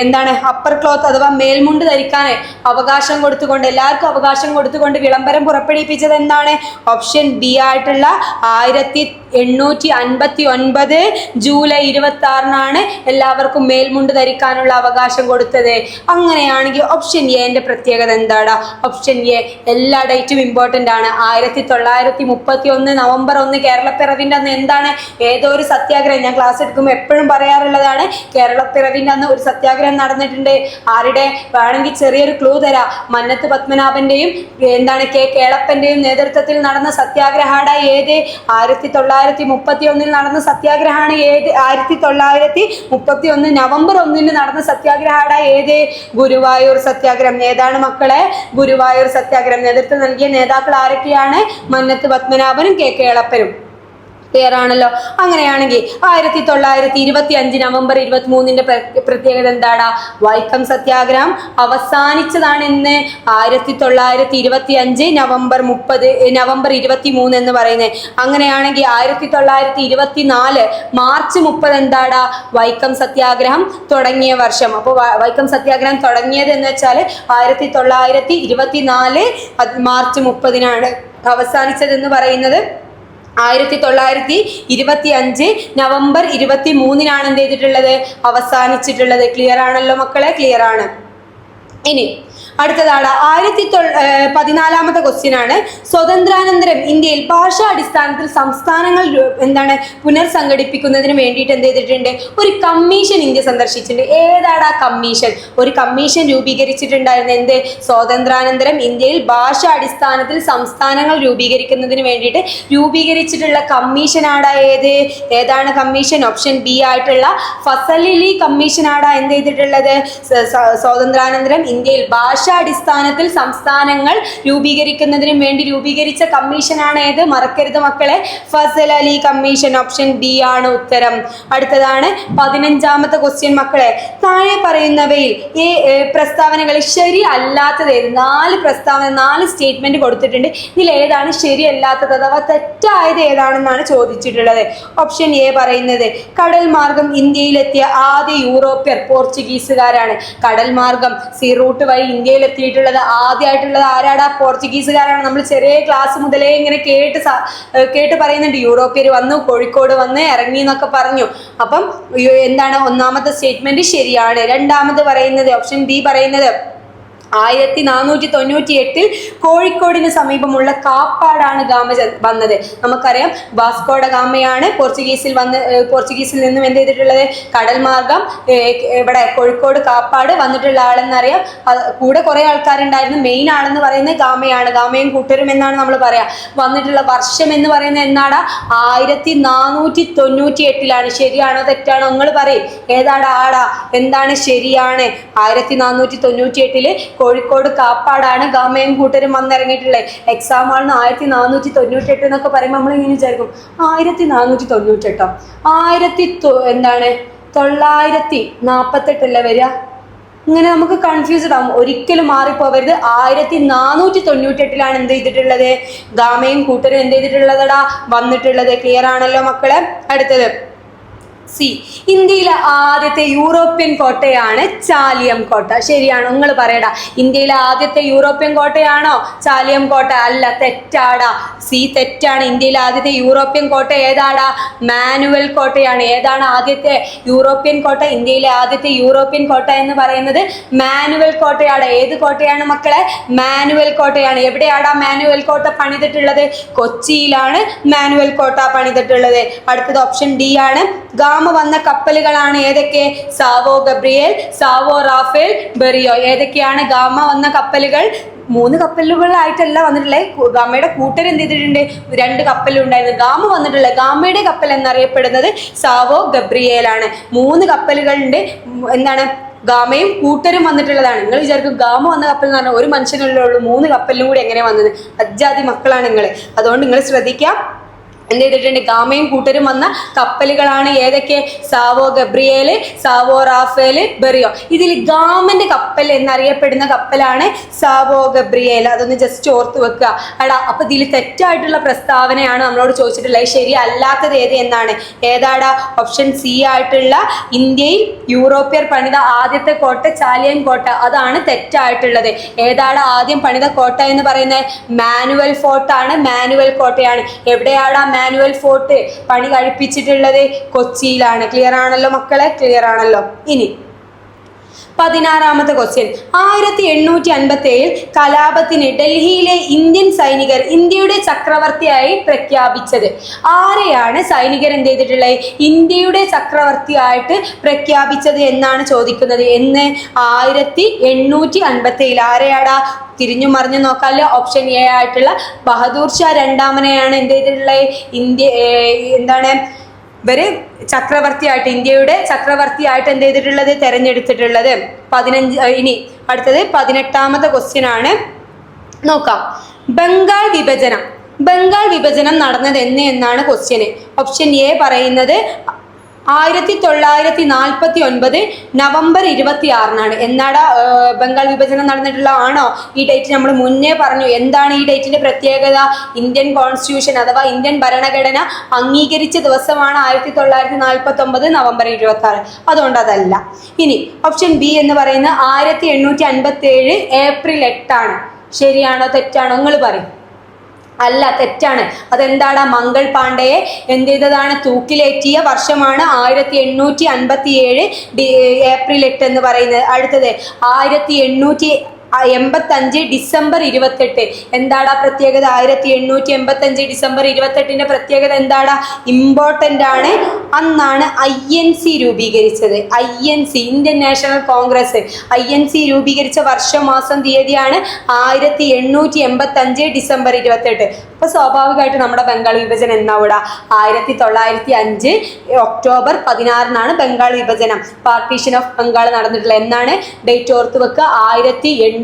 എന്താണ്? അപ്പർ ക്ലോത്ത് അഥവാ മേൽമുണ്ട് ധരിക്കാൻ അവകാശം കൊടുത്തുകൊണ്ട്, എല്ലാവർക്കും അവകാശം കൊടുത്തുകൊണ്ട് വിളംബരം പുറപ്പെടുവിപ്പിച്ചത് എന്താണ്? ഓപ്ഷൻ ബി ആയിട്ടുള്ള 1859 ജൂലൈ 26 എല്ലാവർക്കും മേൽമുണ്ട് ധരിക്കാനുള്ള അവകാശം കൊടുത്തത്. അങ്ങനെയാണെങ്കിൽ ഓപ്ഷൻ എന്റെ പ്രത്യേകത എന്താണ്? ഓപ്ഷൻ എ എല്ലാ ഡേറ്റും ഇമ്പോർട്ടൻ്റ് ആണ്. 1931 നവംബർ 1 കേരളപ്പിറവിൻ്റെ അന്ന് എന്താണ്? ഏതോ ഒരു സത്യാഗ്രഹം. ഞാൻ ക്ലാസ് എടുക്കുമ്പോൾ എപ്പോഴും പറയാറുള്ളതാണ്, കേരളപ്പിറവിൻ്റെ അന്ന് ഒരു സത്യാഗ്രഹം നടന്നിട്ടുണ്ട്. ആരുടെ വേണമെങ്കിൽ ചെറിയൊരു ക്ലൂ തരാം. മന്നത്ത് പത്മനാഭന്റെയും കേളപ്പന്റെയും നേതൃത്വത്തിൽ നടന്ന സത്യാഗ്രഹമാണ് ഏത്? 1931 നടന്ന സത്യാഗ്രഹമാണ് ഏത്? 1931 നവംബർ 1 നടന്ന സത്യാഗ്രഹമാണ് ഏത്? ഗുരുവായൂർ സത്യാഗ്രഹം. ഏതാണ് മക്കളെ? ഗുരുവായൂർ സത്യാഗ്രഹം. നേതൃത്വം നൽകിയ നേതാക്കൾ ആരൊക്കെയാണ്? മന്നത്ത് പത്മനാഭനും കേളപ്പനും. ക്ലിയർ ആണല്ലോ. അങ്ങനെയാണെങ്കിൽ 1925 നവംബർ 23 പ്രത്യേകത എന്താണ്? വൈക്കം സത്യാഗ്രഹം അവസാനിച്ചതാണ് എന്ന് 1925 നവംബർ 23 എന്ന് പറയുന്നത്. അങ്ങനെയാണെങ്കിൽ 1924 മാർച്ച് 30 എന്താണ്? വൈക്കം സത്യാഗ്രഹം തുടങ്ങിയ വർഷം. അപ്പോൾ വൈക്കം സത്യാഗ്രഹം തുടങ്ങിയത് എന്ന് വെച്ചാൽ 1924 മാർച്ച് 30 അവസാനിച്ചതെന്ന് പറയുന്നത് 1925 നവംബർ 23 എന്ത് ചെയ്തിട്ടുള്ളത്? അവസാനിച്ചിട്ടുള്ളത്. ക്ലിയർ ആണല്ലോ മക്കളെ? ക്ലിയർ ആണ്. ഇനി അടുത്തതാണ് 14ാമത്തെ ക്വസ്റ്റ്യൻ ആണ്. സ്വതന്ത്രാനന്തരം ഇന്ത്യയിൽ ഭാഷാ അടിസ്ഥാനത്തിൽ സംസ്ഥാനങ്ങൾ പുനർസംഘടിപ്പിക്കുന്നതിന് വേണ്ടിയിട്ട് എന്ത് ചെയ്തിട്ടുണ്ട്? ഒരു കമ്മീഷൻ ഇന്ത്യ സന്ദർശിച്ചിട്ടുണ്ട്. ഏതാണ് ആ കമ്മീഷൻ? ഒരു കമ്മീഷൻ രൂപീകരിച്ചിട്ടുണ്ടായിരുന്നു. എന്ത്? സ്വാതന്ത്ര്യാനന്തരം ഇന്ത്യയിൽ ഭാഷാ അടിസ്ഥാനത്തിൽ സംസ്ഥാനങ്ങൾ രൂപീകരിക്കുന്നതിന് വേണ്ടിയിട്ട് രൂപീകരിച്ചിട്ടുള്ള കമ്മീഷനാണ് ഏത്? ഏതാണ് കമ്മീഷൻ? ഓപ്ഷൻ ബി ആയിട്ടുള്ള ഫസലി കമ്മീഷനാണ് എന്ത് ചെയ്തിട്ടുള്ളത്? സ്വാതന്ത്ര്യാനന്തരം ഇന്ത്യയിൽ ഭാഷാടിസ്ഥാനത്തിൽ സംസ്ഥാനങ്ങൾ രൂപീകരിക്കുന്നതിന് വേണ്ടി രൂപീകരിച്ച കമ്മീഷനാണ് ഏത്? മറക്കരുത് മക്കളെ, Fazal Ali commission. Option B ആണ് ഉത്തരം. അടുത്തതാണ് 15ാമത്തെ ക്വസ്റ്റ്യൻ മക്കളെ. താഴെ പറയുന്നവയിൽ ഈ പ്രസ്താവനകളിൽ ശരി അല്ലാത്തത് ഏത്? 4 പ്രസ്താവന, 4 സ്റ്റേറ്റ്മെന്റ് കൊടുത്തിട്ടുണ്ട്. ഇതിൽ ഏതാണ് ശരിയല്ലാത്തത് അഥവാ തെറ്റായത് ഏതാണെന്നാണ് ചോദിച്ചിട്ടുള്ളത്. ഓപ്ഷൻ എ പറയുന്നത് കടൽ മാർഗം ഇന്ത്യയിലെത്തിയ ആദ്യ യൂറോപ്യർ പോർച്ചുഗീസുകാരാണ്. കടൽ മാർഗം സീ റൂട്ട് വഴി ഇന്ത്യയിൽ എത്തിയിട്ടുള്ളത് ആദ്യമായിട്ടുള്ളത് ആരാടാ? പോർച്ചുഗീസുകാരാണ്. നമ്മൾ ചെറിയ ക്ലാസ് മുതലേ ഇങ്ങനെ കേട്ട് പറയുന്നുണ്ട്. യൂറോപ്യർ വന്നു, കോഴിക്കോട് വന്ന് ഇറങ്ങി എന്നൊക്കെ പറഞ്ഞു. അപ്പം എന്താണ്? 1ാമത്തെ സ്റ്റേറ്റ്മെന്റ് ശരിയാണ്. 2ാമത് പറയുന്നത് ഓപ്ഷൻ ബി പറയുന്നത് 1498 കോഴിക്കോടിന് സമീപമുള്ള കാപ്പാടാണ് ഗാമ വന്നത്. നമുക്കറിയാം വാസ്കോഡ ഗാമയാണ് പോർച്ചുഗീസിൽ നിന്നും എന്ത് ചെയ്തിട്ടുള്ളത്? കടൽ മാർഗം ഇവിടെ കോഴിക്കോട് കാപ്പാട് വന്നിട്ടുള്ള ആളെന്നറിയാം. കൂടെ കുറെ ആൾക്കാരുണ്ടായിരുന്നു. മെയിൻ ആളെന്ന് പറയുന്നത് ഗാമയാണ്. ഗാമയും കൂട്ടരും എന്നാണ് നമ്മൾ പറയാ. വന്നിട്ടുള്ള വർഷം എന്ന് പറയുന്നത് എന്നാടാ? 1498. ശരിയാണോ തെറ്റാണോ നിങ്ങൾ പറയും. ഏതാടാ ആടാ? എന്താണ് ശരിയാണ്? 1498 കോഴിക്കോട് കാപ്പാടാണ് ഗാമയും കൂട്ടരും വന്നിറങ്ങിയിട്ടുള്ളത്. എക്സാം ആണെന്ന് 1498 എന്നൊക്കെ പറയുമ്പോൾ നമ്മൾ ഇങ്ങനെ വിചാരിക്കും 1498 948 വരിക. ഇങ്ങനെ നമുക്ക് കൺഫ്യൂസ്ഡ് ആവും. ഒരിക്കലും മാറിപ്പോവരുത്. 1498 എന്ത് ചെയ്തിട്ടുള്ളത്? ഗാമയും കൂട്ടരും എന്ത് ചെയ്തിട്ടുള്ളതടാ? വന്നിട്ടുള്ളത്. ക്ലിയർ ആണല്ലോ മക്കളെ? അടുത്തത് സി. ഇന്ത്യയിലെ ആദ്യത്തെ യൂറോപ്യൻ കോട്ടയാണ് ചാലിയം കോട്ട. ശരിയാണോ? നിങ്ങൾ പറയടാ. ഇന്ത്യയിലെ ആദ്യത്തെ യൂറോപ്യൻ കോട്ടയാണോ ചാലിയം കോട്ട? അല്ല, തെറ്റാടാ. സി തെറ്റാണ്. ഇന്ത്യയിലെ ആദ്യത്തെ യൂറോപ്യൻ കോട്ട ഏതാടാ? മാനുവൽ കോട്ടയാണ്. ഏതാണ് ആദ്യത്തെ യൂറോപ്യൻ കോട്ട? ഇന്ത്യയിലെ ആദ്യത്തെ യൂറോപ്യൻ കോട്ട എന്ന് പറയുന്നത് മാനുവൽ കോട്ടയാണ്. ഏത് കോട്ടയാണ് മക്കളെ? മാനുവൽ കോട്ടയാണ്. എവിടെയാടാ മാനുവൽ കോട്ട പണിതിട്ടുള്ളത്? കൊച്ചിയിലാണ് മാനുവൽ കോട്ട പണിതിട്ടുള്ളത്. അടുത്തത് ഓപ്ഷൻ ഡി ആണ്. ഗാമ വന്ന കപ്പലുകളാണ് ഏതൊക്കെ? Sao Gabriel, Sao Rafael, Berrio. ഏതൊക്കെയാണ് ഗാമ വന്ന കപ്പലുകൾ? 3 കപ്പലുകളായിട്ടല്ല വന്നിട്ടുള്ളത്. ഗാമയുടെ കൂട്ടർ എന്ത് ചെയ്തിട്ടുണ്ട്? 2 കപ്പലുണ്ടായിരുന്നു. ഗാമ വന്നിട്ടുള്ളത്, ഗാമയുടെ കപ്പൽ എന്നറിയപ്പെടുന്നത് സാവോ ഗബ്രിയേലാണ്. 3 കപ്പലുകളുണ്ട്. എന്താണ്? ഗാമയും കൂട്ടരും വന്നിട്ടുള്ളതാണ്. നിങ്ങൾ വിചാരിക്കും ഗാമ വന്ന കപ്പൽ എന്ന് പറഞ്ഞാൽ ഒരു മനുഷ്യനല്ലേ ഉള്ളൂ, 3 കപ്പലിലും കൂടി എങ്ങനെ വന്നത്? അജ്ജാതി മക്കളാണ് നിങ്ങൾ. അതുകൊണ്ട് നിങ്ങൾ ശ്രദ്ധിക്കാം. എന്ത് ചെയ്തിട്ടുണ്ട്? ഗാമയും കൂട്ടരും വന്ന കപ്പലുകളാണ് ഏതൊക്കെ? Sao Gabriel, Sao Rafael, ബെറിയോ. ഇതിൽ ഗാമന്റെ കപ്പൽ എന്നറിയപ്പെടുന്ന കപ്പലാണ് സാവോ ഗബ്രിയേൽ. അതൊന്ന് ജസ്റ്റ് ഓർത്ത് വെക്കുക. എടാ, അപ്പൊ ഇതിൽ തെറ്റായിട്ടുള്ള പ്രസ്താവനയാണ് നമ്മളോട് ചോദിച്ചിട്ടുള്ളത്. ശരി അല്ലാത്തത് ഏത് എന്നാണ്? ഏതാടാ? ഓപ്ഷൻ സി ആയിട്ടുള്ള ഇന്ത്യയിൽ യൂറോപ്യർ പണിത ആദ്യത്തെ കോട്ട ചാലിയം കോട്ട, അതാണ് തെറ്റായിട്ടുള്ളത്. ഏതാണ് ആദ്യം പണിത കോട്ട എന്ന് പറയുന്നത്? മാനുവൽ ഫോർട്ടാണ്. മാനുവൽ കോട്ടയാണ്. എവിടെയാടാ മാനുവൽ ഫോർട്ട് പണി കഴിപ്പിച്ചിട്ടുള്ളത്? കൊച്ചിയിലാണ്. ക്ലിയർ ആണല്ലോ മക്കളെ? ക്ലിയർ ആണല്ലോ. ഇനി 16ാമത്തെ ക്വസ്റ്റ്യൻ, 1857 കലാപത്തിന് ഡൽഹിയിലെ ഇന്ത്യൻ സൈനികർ ഇന്ത്യയുടെ ചക്രവർത്തിയായി പ്രഖ്യാപിച്ചത്. ആരെയാണ് സൈനികർ എന്ത് ചെയ്തിട്ടുള്ളത് ഇന്ത്യയുടെ ചക്രവർത്തിയായിട്ട് പ്രഖ്യാപിച്ചത് എന്നാണ് ചോദിക്കുന്നത്. എന്ന് 1857 ആരെയാടാ? തിരിഞ്ഞു മറിഞ്ഞു നോക്കാമല്ലോ. ഓപ്ഷൻ എ ആയിട്ടുള്ള ബഹദൂർ ഷാ രണ്ടാമനെയാണ് എന്ത് ചെയ്തിട്ടുള്ളത് എന്താണ് ഇവര് ചക്രവർത്തിയായിട്ട് ഇന്ത്യയുടെ ചക്രവർത്തിയായിട്ട് എന്ത് ചെയ്തിട്ടുള്ളത് തെരഞ്ഞെടുത്തിട്ടുള്ളത്. 15. ഇനി അടുത്തത് 18ാമത്തെ ക്വസ്റ്റ്യൻ ആണ്, നോക്കാം. ബംഗാൾ വിഭജനം നടന്നത് എന്നാണ് ക്വസ്റ്റ്യന്. ഓപ്ഷൻ എ പറയുന്നത് 1949 നവംബർ 26 എന്നാടാ ബംഗാൾ വിഭജനം നടന്നിട്ടുള്ള ആണോ? ഈ ഡേറ്റ് നമ്മൾ മുന്നേ പറഞ്ഞു. എന്താണ് ഈ ഡേറ്റിന്റെ പ്രത്യേകത? ഇന്ത്യൻ കോൺസ്റ്റിറ്റ്യൂഷൻ അഥവാ ഇന്ത്യൻ ഭരണഘടന അംഗീകരിച്ച ദിവസമാണ് 1949 നവംബർ 26. അതുകൊണ്ട് അതല്ല. ഇനി ഓപ്ഷൻ ബി എന്ന് പറയുന്നത് 1857 ഏപ്രിൽ 8 ശരിയാണോ തെറ്റാണോ? നിങ്ങൾ പറയും. അല്ല, തെറ്റാണ്. അതെന്താണ്? മംഗൾ പാണ്ഡെയെ എന്ത് ചെയ്തതാണ്? തൂക്കിലേറ്റിയ വർഷമാണ് 1857 ഏപ്രിൽ 8 എന്ന് പറയുന്നത്. അടുത്തത് 1885 ഡിസംബർ 28. എന്താടാ പ്രത്യേകത? 1885 ഡിസംബർ 28 പ്രത്യേകത എന്താടാ? ഇമ്പോർട്ടൻ്റ് ആണ്. അന്നാണ് INC രൂപീകരിച്ചത്. INC Indian national Congress INC രൂപീകരിച്ച വർഷം മാസം തീയതിയാണ് 1885 ഡിസംബർ 28. അപ്പൊ സ്വാഭാവികമായിട്ട് നമ്മുടെ ബംഗാൾ വിഭജനം എന്നാവിടാ? 1905 ഒക്ടോബർ 16 ബംഗാൾ വിഭജനം, പാർട്ടീഷൻ ഓഫ് ബംഗാൾ നടന്നിട്ടുള്ളത്. എന്നാണ്? ഡേറ്റ് ഓർത്ത് വെക്കുക. 1905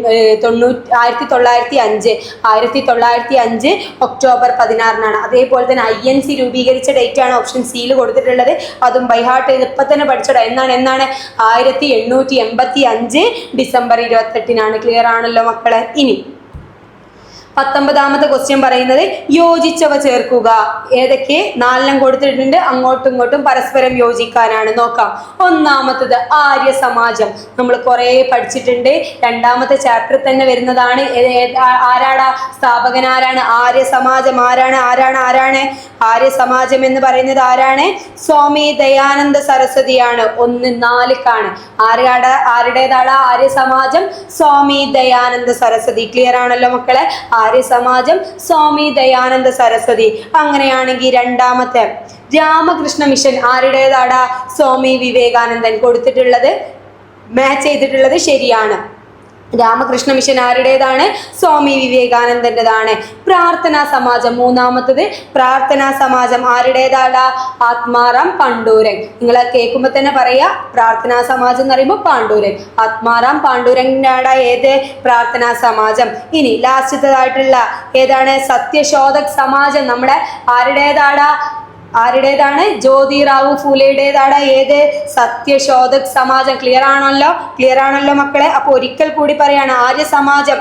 ഒക്ടോബർ 16. അതേപോലെ തന്നെ INC രൂപീകരിച്ച ഡേറ്റ് ആണ് ഓപ്ഷൻ സിയിൽ കൊടുത്തിട്ടുള്ളത്. അതും ബൈഹാർട്ട് ചെയ്ത് ഇപ്പൊ തന്നെ പഠിച്ചോടാ. എന്നാണ് 1885 ഡിസംബർ 28. ക്ലിയർ ആണല്ലോ മക്കളെ? ഇനി 19ാമത്തെ ക്വസ്റ്റ്യൻ പറയുന്നത് യോജിച്ചവ ചേർക്കുക. ഏതൊക്കെ? 4 കൊടുത്തിട്ടുണ്ട്. അങ്ങോട്ടും ഇങ്ങോട്ടും പരസ്പരം യോജിക്കാനാണ്. നോക്കാം. ഒന്നാമത്തത് ആര്യ സമാജം. നമ്മൾ കുറെ പഠിച്ചിട്ടുണ്ട്. 2ാമത്തെ ചാപ്റ്ററിൽ തന്നെ വരുന്നതാണ്. ആരാടാ സ്ഥാപകൻ? ആരാണ്? ആര്യ സമാജം ആരാണ്? ആര്യ സമാജം എന്ന് പറയുന്നത് ആരാണ്? സ്വാമി ദയാനന്ദ സരസ്വതിയാണ്. 1-4 ആരുടേതാടാ ആര്യ സമാജം? സ്വാമി ദയാനന്ദ സരസ്വതി. ക്ലിയർ ആണല്ലോ മക്കളെ? ആര്യ സമാജം സ്വാമി ദയാനന്ദ സരസ്വതി. അങ്ങനെയാണെങ്കിൽ 2ാമത്തെ രാമകൃഷ്ണ മിഷൻ ആരുടേതാടാ? സ്വാമി വിവേകാനന്ദൻ. കൊടുത്തിട്ടുള്ളത് മാച്ച് ചെയ്തിട്ടുള്ളത് ശരിയാണ്. രാമകൃഷ്ണ മിഷൻ ആരുടേതാണ്? സ്വാമി വിവേകാനന്ദൻ്റെതാണ്. പ്രാർത്ഥനാ സമാജം 3ാമത്തത് പ്രാർത്ഥനാ സമാജം ആരുടേതാടാ? ആത്മാറാം പാണ്ഡുരംഗ്. നിങ്ങളെ കേൾക്കുമ്പോൾ തന്നെ പറയാ പ്രാർത്ഥനാ സമാജം എന്ന് പറയുമ്പോൾ പാണ്ഡുരംഗ്. ആത്മാറാം പാണ്ഡുരംഗിനാടാ ഏത്? പ്രാർത്ഥനാ സമാജം. ഇനി ലാസ്റ്റത്തേതായിട്ടുള്ള ഏതാണ്? സത്യശോധക് സമാജം. നമ്മുടെ ആരുടേതാണ്? ജ്യോതിറാവു ഫൂലെയുടേതാണ്. ഏത്? സത്യശോധക് സമാജം. ക്ലിയർ ആണല്ലോ മക്കളെ? അപ്പൊ ഒരിക്കൽ കൂടി പറയാണ്. ആര്യ സമാജം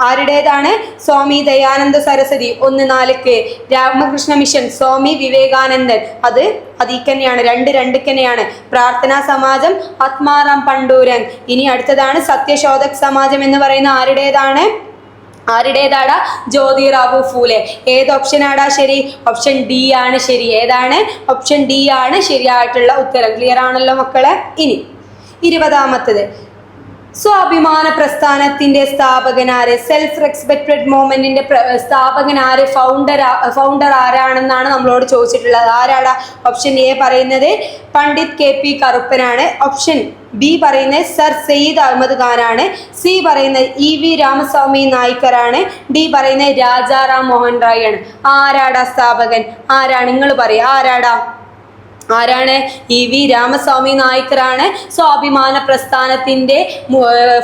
ആരുടേതാണ്? സ്വാമി ദയാനന്ദ സരസ്വതി. 1-4. രാമകൃഷ്ണ മിഷൻ സ്വാമി വിവേകാനന്ദൻ. അത് അതിക്കന്നെയാണ്. 2-2 പ്രാർത്ഥനാ സമാജം ആത്മാറാം പാണ്ഡുരംഗ്. ഇനി അടുത്തതാണ് സത്യശോധക് സമാജം എന്ന് പറയുന്ന ആരുടേതാടാ? ജ്യോതിറാവു ഫൂലെ. ഏത് ഓപ്ഷനാടാ ശരി? ഓപ്ഷൻ ഡി ആണ് ശരി. ഏതാണ്? ഓപ്ഷൻ ഡി ആണ് ശരിയായിട്ടുള്ള ഉത്തരം. ക്ലിയർ ആണല്ലോ മക്കളെ? ഇനി 20ാമത്തത് സ്വാഭിമാന പ്രസ്ഥാനത്തിന്റെ സ്ഥാപകനാര്? സെൽഫ് റെസ്പെക്റ്റഡ് മൂവ്മെന്റിന്റെ സ്ഥാപകനാര്? ഫൗണ്ടർ ആരാണെന്നാണ് നമ്മളോട് ചോദിച്ചിട്ടുള്ളത്. ആരാടാ? ഓപ്ഷൻ എ പറയുന്നത് പണ്ഡിറ്റ് KP കറുപ്പനാണ്. ഓപ്ഷൻ ബി പറയുന്നത് സർ സയ്യിദ് അഹമ്മദ് ഖാനാണ്. സി പറയുന്നത് EV രാമസ്വാമി നായ്ക്കറാണ്. ഡി പറയുന്നത് രാജാറാം മോഹൻ റായ് ആണ്. ആരാടാ സ്ഥാപകൻ? ആരാണ്? നിങ്ങൾ പറയാ ആരാണ്? EV രാമസ്വാമി നായ്ക്കറാണ് സ്വാഭിമാന പ്രസ്ഥാനത്തിന്റെ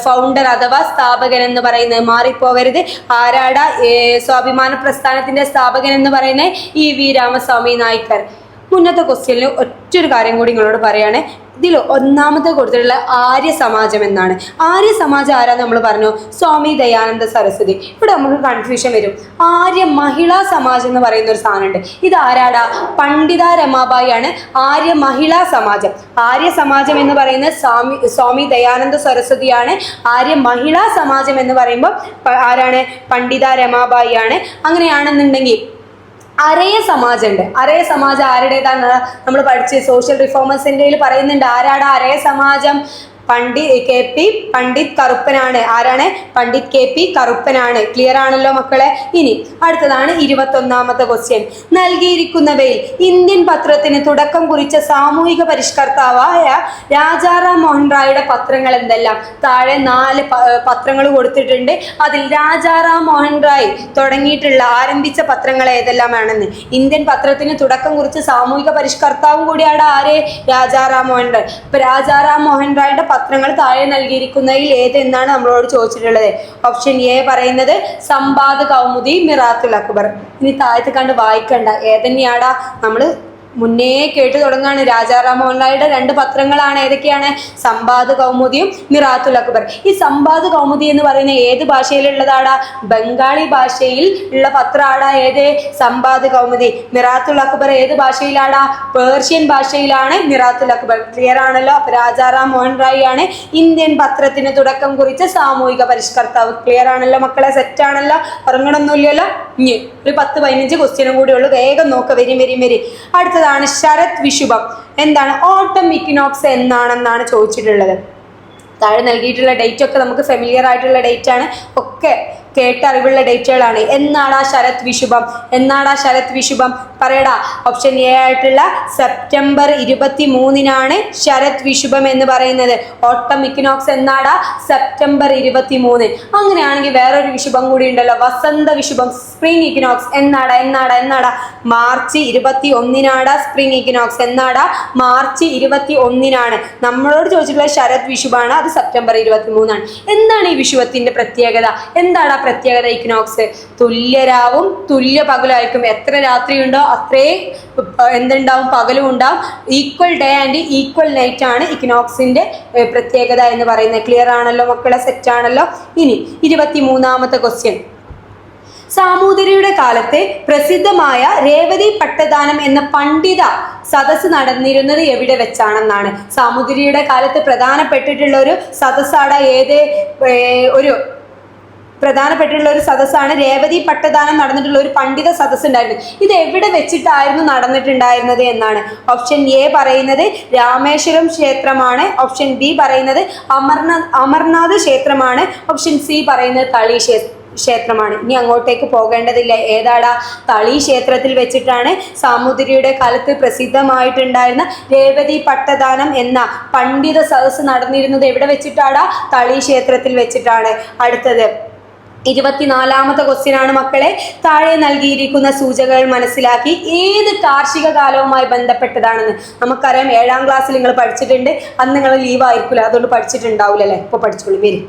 ഫൗണ്ടർ അഥവാ സ്ഥാപകൻ എന്ന് പറയുന്നത്. മാറിപ്പോകരുത്. ആരാടാ സ്വാഭിമാന പ്രസ്ഥാനത്തിന്റെ സ്ഥാപകൻ എന്ന് പറയുന്നത്? EV രാമസ്വാമി നായ്ക്കർ. മുന്നത്തെ ക്വസ്റ്റ്യനിൽ ഒറ്റൊരു കാര്യം കൂടി നിങ്ങളോട് പറയാണ്. ഇതിൽ 1ാമത്തെ കൊടുത്തിട്ടുള്ള ആര്യ സമാജം എന്നാണ്. ആര്യ സമാജം ആരാന്ന് നമ്മൾ പറഞ്ഞു? സ്വാമി ദയാനന്ദ സരസ്വതി. ഇവിടെ നമുക്ക് കൺഫ്യൂഷൻ വരും. ആര്യ മഹിളാ സമാജം എന്ന് പറയുന്ന ഒരു സാധനമുണ്ട്. ഇത് ആരാടാ? പണ്ഡിത രമാബായി ആണ് ആര്യ മഹിളാ സമാജം. ആര്യ സമാജം എന്ന് പറയുന്നത് സ്വാമി ദയാനന്ദ സരസ്വതിയാണ്. ആര്യ മഹിളാ സമാജം എന്ന് പറയുമ്പോൾ ആരാണ്? പണ്ഡിത രമാബായി ആണ്. അങ്ങനെയാണെന്നുണ്ടെങ്കിൽ അരയ സമാജം ഉണ്ട്. അരയ സമാജം ആരുടേതാണ്? നമ്മൾ പഠിച്ച് സോഷ്യൽ റിഫോമേഴ്സിൻ്റെ പറയുന്നുണ്ട്. ആരാടാ അരയ സമാജം? പണ്ഡിറ്റ് കറുപ്പനാണ്. ആരാണ്? പണ്ഡിറ്റ് KP കറുപ്പനാണ്. ക്ലിയർ ആണല്ലോ മക്കളെ. ഇനി അടുത്തതാണ് 21ാമത്തെ ക്വസ്റ്റ്യൻ. നൽകിയിരിക്കുന്നവയിൽ ഇന്ത്യൻ പത്രത്തിന് തുടക്കം കുറിച്ച സാമൂഹിക പരിഷ്കർത്താവായ രാജാറാം മോഹൻ റായിയുടെ പത്രങ്ങൾ എന്തെല്ലാം? താഴെ 4 പത്രങ്ങൾ കൊടുത്തിട്ടുണ്ട്. അതിൽ രാജാറാം മോഹൻ റായ് ആരംഭിച്ച പത്രങ്ങൾ ഏതെല്ലാമാണെന്ന്. ഇന്ത്യൻ പത്രത്തിന് തുടക്കം കുറിച്ച സാമൂഹിക പരിഷ്കർത്താവും കൂടിയാണ് ആര്? രാജാറാം മോഹൻ റായ്. ഇപ്പൊ രാജാറാം മോഹൻ റായിയുടെ പത്രങ്ങൾ താഴെ നൽകിയിരിക്കുന്നതിൽ ഏതെന്നാണ് നമ്മളോട് ചോദിച്ചിട്ടുള്ളത്. ഓപ്ഷൻ എ പറയുന്നത് സംവാദ് കൗമുദി, മിറാത്തുൽ അക്ബർ. ഇനി താഴത്ത് കണ്ട് വായിക്കണ്ട, ഏതന്നെയാടാ? നമ്മള് മുന്നേ കേട്ടു തുടങ്ങാണ്. രാജാറാം മോഹൻ റായിയുടെ 2 പത്രങ്ങളാണ്. ഏതൊക്കെയാണ്? സംവാദ് കൗമുദിയും മിറാത്തുൽ അക്ബർ. ഈ സംവാദ് കൗമുദി എന്ന് പറയുന്ന ഏത് ഭാഷയിലുള്ളതാടാ? ബംഗാളി ഭാഷയിൽ ഉള്ള പത്രമാടാ ഏത്? സംവാദ് കൗമുദി. മിറാത്തുൽ അക്ബർ ഏത് ഭാഷയിലാടാ? പേർഷ്യൻ ഭാഷയിലാണ് മിറാത്തുൽ അക്ബർ. ക്ലിയർ ആണല്ലോ. അപ്പൊ രാജാറാം മോഹൻ റായ് ആണ് ഇന്ത്യൻ പത്രത്തിന് തുടക്കം കുറിച്ച സാമൂഹിക പരിഷ്കർത്താവ്. ക്ലിയർ ആണല്ലോ മക്കളെ? സെറ്റ് ആണല്ലോ? ഉറങ്ങണമൊന്നുമില്ലല്ലോ. ഇനി ഒരു 10-15 ക്വസ്റ്റ്യനും കൂടി ഉള്ളു. വേഗം നോക്ക. വരി. അടുത്തതാണ് ശരത് വിഷുബം. എന്താണ്? ഓട്ടം ഇക്വിനോക്സ് എന്നാണെന്നാണ് ചോദിച്ചിട്ടുള്ളത്. താഴെ നൽകിയിട്ടുള്ള ഡേറ്റ് ഒക്കെ നമുക്ക് ഫെമിലിയർ ആയിട്ടുള്ള ഡേറ്റ് ആണ്. ഒക്കെ കേട്ടറിവുള്ള ഡേറ്റുകളാണ്. എന്നാടാ ശരത് വിഷുബം? പറയടാ. ഓപ്ഷൻ എ ആയിട്ടുള്ള സെപ്റ്റംബർ 23-നാണ് ശരത് വിഷുബം എന്ന് പറയുന്നത്. ഓട്ടം ഇക്വിനോക്സ് എന്നാടാ? സെപ്റ്റംബർ 23. അങ്ങനെയാണെങ്കിൽ വേറൊരു വിഷുബം കൂടി ഉണ്ടല്ലോ, വസന്ത വിഷുബം, സ്പ്രിംഗ് ഇക്വിനോക്സ്. എന്നാടാ? മാർച്ച് 21-നാടാ സ്പ്രിംഗ് ഇക്വിനോക്സ്. എന്നാടാ? മാർച്ച് 21-നാണ്. നമ്മളോട് ചോദിച്ചിട്ടുള്ള ശരത് വിഷുബാണ്. അത് സെപ്റ്റംബർ 23-നാണ്. എന്താണ് ഈ വിഷുവത്തിന്റെ പ്രത്യേകത? എന്താടാ പ്രത്യേകത? ഇക്വിനോക്സ് തുല്യരാവും തുല്യ പകലായിരിക്കും. എത്ര രാത്രിയുണ്ടോ അത്രേ എന്തുണ്ടാവും? പകലും ഉണ്ടാവും. Equal day and equal night ആണ് ഇക്വിനോക്സിന്റെ പ്രത്യേകത എന്ന് പറയുന്നത്. ക്ലിയർ ആണല്ലോ മക്കളെ? സെറ്റ് ആണല്ലോ. ഇനി 23ാമത്തെ ക്വസ്റ്റ്യൻ. സാമൂതിരിയുടെ കാലത്തെ പ്രസിദ്ധമായ രേവതി പട്ടദാനം എന്ന പണ്ഡിത സദസ്സ് നടന്നിരുന്നത് എവിടെ വെച്ചാണെന്നാണ്. സാമൂതിരിയുടെ കാലത്ത് പ്രധാനപ്പെട്ടിട്ടുള്ള ഒരു സദസ്സാണ് ഏത്? പ്രധാനപ്പെട്ടുള്ള ഒരു സദസ്സാണ് രേവതി പട്ടദാനം നടന്നിട്ടുള്ള ഒരു പണ്ഡിത സദസ്സ് ഉണ്ടായിരുന്നു. ഇത് എവിടെ വെച്ചിട്ടായിരുന്നു നടന്നിട്ടുണ്ടായിരുന്നത് എന്നാണ്. ഓപ്ഷൻ എ പറയുന്നത് രാമേശ്വരം ക്ഷേത്രമാണ്. ഓപ്ഷൻ ബി പറയുന്നത് അമർനാഥ് ക്ഷേത്രമാണ്. ഓപ്ഷൻ സി പറയുന്നത് തളി ക്ഷേത്രമാണ്. ഇനി അങ്ങോട്ടേക്ക് പോകേണ്ടതില്ല. ഏതാടാ? തളി ക്ഷേത്രത്തിൽ വെച്ചിട്ടാണ് സാമൂതിരിയുടെ കാലത്ത് പ്രസിദ്ധമായിട്ടുണ്ടായിരുന്ന രേവതി പട്ടദാനം എന്ന പണ്ഡിത സദസ്സ് നടന്നിരുന്നത് എവിടെ വെച്ചിട്ടാടാ? തളി ക്ഷേത്രത്തിൽ വെച്ചിട്ടാണ്. അടുത്തത് 24ാമത്തെ ക്വസ്റ്റ്യൻ ആണ് മക്കളെ. താഴെ നൽകിയിരിക്കുന്ന സൂചകങ്ങൾ മനസ്സിലാക്കി ഏത് കാർഷിക കാലവുമായി ബന്ധപ്പെട്ടതാണെന്ന്. നമുക്കറിയാം 7ാം ക്ലാസ്സിൽ നിങ്ങൾ പഠിച്ചിട്ടുണ്ട്. അന്ന് നിങ്ങൾ ലീവ് ആയിരിക്കില്ല, അതുകൊണ്ട് പഠിച്ചിട്ടുണ്ടാവില്ലല്ലേ? ഇപ്പൊ പഠിച്ചോളൂ. വരും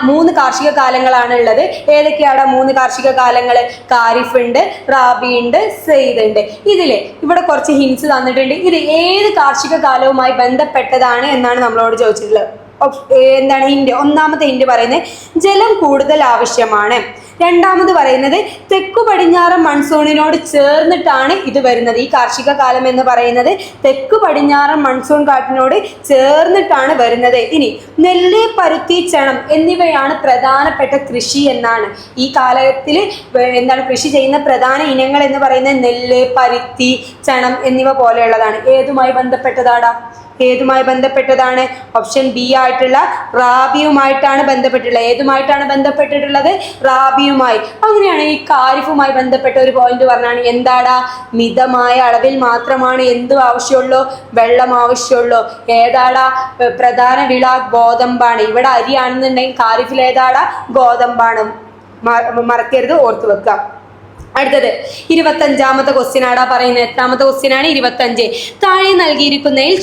3 കാർഷിക കാലങ്ങളാണ് ഉള്ളത്. ഏതൊക്കെയാണ് 3 കാർഷിക കാലങ്ങൾ? ഖാരിഫ് ഉണ്ട്, റാബി ഉണ്ട്, സെയ്ദ് ഉണ്ട്. ഇവിടെ കുറച്ച് ഹിൻസ് തന്നിട്ടുണ്ട്. ഇത് ഏത് കാർഷിക കാലവുമായി ബന്ധപ്പെട്ടതാണ് എന്നാണ് നമ്മളോട് ചോദിച്ചിട്ടുള്ളത്. എന്താണ് ഹിന്റ്? 1ാമത്തെ ഹിന്റ് പറയുന്നത് ജലം കൂടുതൽ ആവശ്യമാണ്. 2ാമത് പറയുന്നത് തെക്കു പടിഞ്ഞാറൻ മൺസൂണിനോട് ചേർന്നിട്ടാണ് ഇത് വരുന്നത്. ഈ കാർഷിക കാലം എന്ന് പറയുന്നത് തെക്കു പടിഞ്ഞാറൻ മൺസൂൺ കാറ്റിനോട് ചേർന്നിട്ടാണ് വരുന്നത്. ഇനി നെല്ല്, പരുത്തി, ചണം എന്നിവയാണ് പ്രധാനപ്പെട്ട കൃഷി എന്നാണ്. ഈ കാലത്തിൽ കൃഷി ചെയ്യുന്ന പ്രധാന ഇനങ്ങൾ എന്ന് പറയുന്നത് നെല്ല്, പരുത്തി, ചണം എന്നിവ പോലെയുള്ളതാണ്. ഏതുമായി ബന്ധപ്പെട്ടതാണ്? ഓപ്ഷൻ ബി ആയിട്ടുള്ള റാബിയുമായിട്ടാണ് ബന്ധപ്പെട്ടിട്ടുള്ളത്. ഏതുമായിട്ടാണ് ബന്ധപ്പെട്ടിട്ടുള്ളത്? റാബിയുമായി. അങ്ങനെയാണ് ഈ ഖാരിഫുമായി ബന്ധപ്പെട്ട ഒരു പോയിന്റ് പറഞ്ഞാണ്. എന്താടാ? മിതമായ അളവിൽ മാത്രമാണ് എന്ത് ആവശ്യമുള്ളൂ? വെള്ളം ആവശ്യമുള്ളൂ. ഏതാടാ പ്രധാന വിള? ഗോതമ്പാണ്. ഇവിടെ അരിയാണെന്നുണ്ടെങ്കിൽ ഖാരിഫിൽ ഏതാടാ? ഗോതമ്പാണ്. മറക്കരുത്, ഓർത്തു വെക്കാം. അടുത്തത് 25ാമത്തെ ക്വസ്റ്റ്യൻ ആടാ പറയുന്നത്. എത്രാമത്തെ ക്വസ്റ്റ്യൻ ആണ്? 25. താഴെ നൽകിയിരിക്കുന്നതിൽ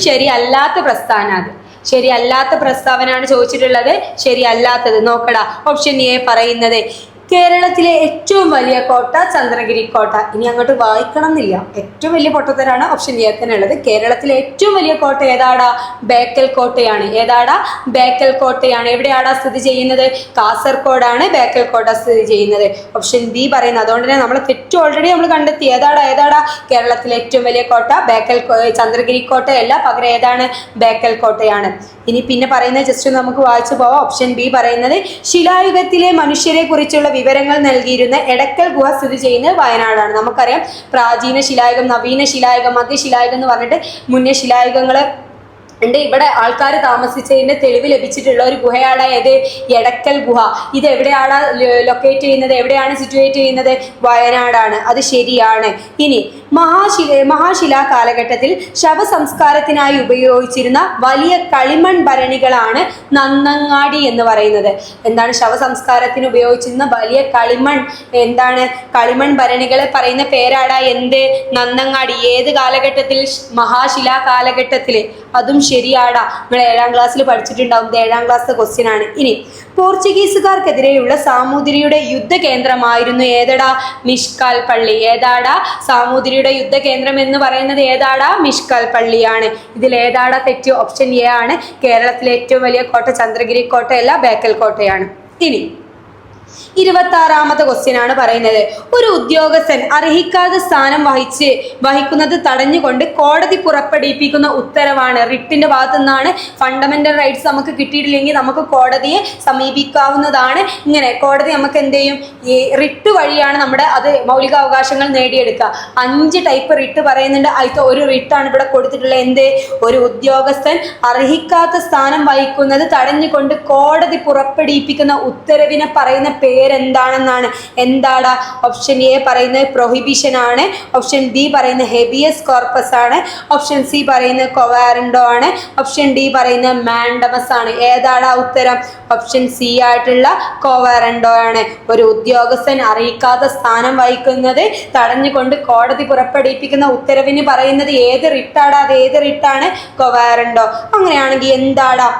ശരിയല്ലാത്ത പ്രസ്താവനയാണ് ചോദിച്ചിട്ടുള്ളത്. ശരിയല്ലാത്തത് നോക്കടാ. ഓപ്ഷൻ എ പറയുന്നത് കേരളത്തിലെ ഏറ്റവും വലിയ കോട്ട ചന്ദ്രഗിരി കോട്ട. ഇനി അങ്ങോട്ട് വായിക്കണം എന്നില്ല. ഏറ്റവും വലിയ പൊട്ടത്തരാണ് ഓപ്ഷൻ എ തന്നെ ഉള്ളത്. കേരളത്തിലെ ഏറ്റവും വലിയ കോട്ട ഏതാടാ? ബേക്കൽ കോട്ടയാണ്. ബേക്കൽ കോട്ടയാണ്. എവിടെയാടാ സ്ഥിതി ചെയ്യുന്നത്? കാസർഗോഡാണ് ബേക്കൽ കോട്ട സ്ഥിതി ചെയ്യുന്നത്. ഓപ്ഷൻ ബി പറയുന്നത്. അതുകൊണ്ട് തന്നെ നമ്മൾ തെറ്റ് ഓൾറെഡി നമ്മൾ കണ്ടെത്തി. ഏതാടാ കേരളത്തിലെ ഏറ്റവും വലിയ കോട്ട? ചന്ദ്രഗിരി കോട്ടയല്ല, പകരം ഏതാണ്? ബേക്കൽ കോട്ടയാണ്. ഇനി പിന്നെ പറയുന്നത് ജസ്റ്റ് നമുക്ക് വായിച്ചു പോവാം. ഓപ്ഷൻ ബി പറയുന്നത് ശിലായുഗത്തിലെ മനുഷ്യരെ കുറിച്ചുള്ള വിവരങ്ങൾ നൽകിയിരുന്ന എടക്കൽ ഗുഹ സ്ഥിതി ചെയ്യുന്നത് വയനാടാണ്. നമുക്കറിയാം പ്രാചീന ശിലായുഗം, നവീന ശിലായുഗം, മധ്യശിലായുഗം എന്ന് പറഞ്ഞിട്ട് മുന്നേ ശിലായുഗങ്ങള് ഉണ്ട്. ഇവിടെ ആൾക്കാർ താമസിച്ചതിന്റെ തെളിവ് ലഭിച്ചിട്ടുള്ള ഒരു ഗുഹയാണ് ഏത്? എടക്കൽ ഗുഹ. ഇത് എവിടെയാണ് ലൊക്കേറ്റ് ചെയ്യുന്നത്? എവിടെയാണ് സിറ്റുവേറ്റ് ചെയ്യുന്നത്? വയനാടാണ്. അത് ശരിയാണ്. ഇനി മഹാശിലാ കാലഘട്ടത്തിൽ ശവസംസ്കാരത്തിനായി ഉപയോഗിച്ചിരുന്ന വലിയ കളിമൺ ഭരണികളാണ് നന്നങ്ങാടി എന്ന് പറയുന്നത്. എന്താണ് ശവസംസ്കാരത്തിന് ഉപയോഗിച്ചിരുന്ന വലിയ കളിമൺ? എന്താണ് കളിമൺ ഭരണികളെ പറയുന്ന പേരാടാ എന്ത്? നന്നങ്ങാടി. ഏത് കാലഘട്ടത്തിൽ? മഹാശിലാ കാലഘട്ടത്തിൽ. അതും ശരിയാടാ. നിങ്ങൾ 7ാം ക്ലാസ്സിൽ പഠിച്ചിട്ടുണ്ടാവും. ഇത് 7ാം ക്ലാസ്സിലെ ക്വസ്റ്റ്യൻ ആണ്. ഇനി പോർച്ചുഗീസുകാർക്കെതിരെയുള്ള സാമൂതിരിയുടെ യുദ്ധ കേന്ദ്രമായിരുന്നു ഏതടാ? മിഷ്കാൽ പള്ളി. ഏതാടാ? സാമൂതിരിയുടെ യുദ്ധ കേന്ദ്രം എന്ന് പറയുന്നത് ഏതാടാ? മിഷ്കാൽ പള്ളിയാണ്. ഇതിൽ ഏതാടാ തെറ്റ്? ഓപ്ഷൻ എ ആണ്. കേരളത്തിലെ ഏറ്റവും വലിയ കോട്ട ചന്ദ്രഗിരി കോട്ടയല്ല, ബേക്കൽ കോട്ടയാണ്. ഇനി 26ാമത്തെ ക്വസ്റ്റ്യൻ ആണ് പറയുന്നത്, ഒരു ഉദ്യോഗസ്ഥൻ അർഹിക്കാതെ സ്ഥാനം വഹിക്കുന്നത് തടഞ്ഞുകൊണ്ട് കോടതി പുറപ്പെടുവിപ്പിക്കുന്ന ഉത്തരവാണ്. റിട്ടിന്റെ ഭാഗത്തു നിന്നാണ്. ഫണ്ടമെന്റൽ റൈറ്റ്സ് നമുക്ക് കിട്ടിയിട്ടില്ലെങ്കിൽ നമുക്ക് കോടതിയെ സമീപിക്കാവുന്നതാണ്. ഇങ്ങനെ കോടതി നമുക്ക് എന്ത് ചെയ്യും? ഈ റിട്ട് വഴിയാണ് നമ്മുടെ അത് മൗലികാവകാശങ്ങൾ നേടിയെടുക്കുക. 5 ടൈപ്പ് റിട്ട് പറയുന്നുണ്ട്. അതിൽ ഒരു റിട്ടാണ് ഇവിടെ കൊടുത്തിട്ടുള്ളത്. എന്ത്? ഒരു ഉദ്യോഗസ്ഥൻ അർഹിക്കാത്ത സ്ഥാനം വഹിക്കുന്നത് തടഞ്ഞുകൊണ്ട് കോടതി പുറപ്പെടുവിപ്പിക്കുന്ന ഉത്തരവിനെ പറയുന്ന പേരെന്താണെന്നാണ്. എന്താടാ? ഓപ്ഷൻ എ പറയുന്നത് പ്രൊഹിബിഷൻ ആണ്. ഓപ്ഷൻ ബി പറയുന്നത് ഹെബിയസ് കോർപ്പസ് ആണ്. ഓപ്ഷൻ സി പറയുന്നത് കൊവാറൻഡോ ആണ്. ഓപ്ഷൻ ഡി പറയുന്നത് മാൻഡമസ് ആണ്. ഏതാടാ ഉത്തരം? ഓപ്ഷൻ സി ആയിട്ടുള്ള കൊവാറൻഡോ ആണ്. ഒരു ഉദ്യോഗസ്ഥൻ അറിയിക്കാത്ത സ്ഥാനം വഹിക്കുന്നത് തടഞ്ഞുകൊണ്ട് കോടതി പുറപ്പെടുവിപ്പിക്കുന്ന ഉത്തരവിന് പറയുന്നത് ഏത് റിട്ടാടാ? അത് ഏത് റിട്ടാണ്? കൊവാറൻഡോ. അങ്ങനെയാണെങ്കിൽ എന്താടാ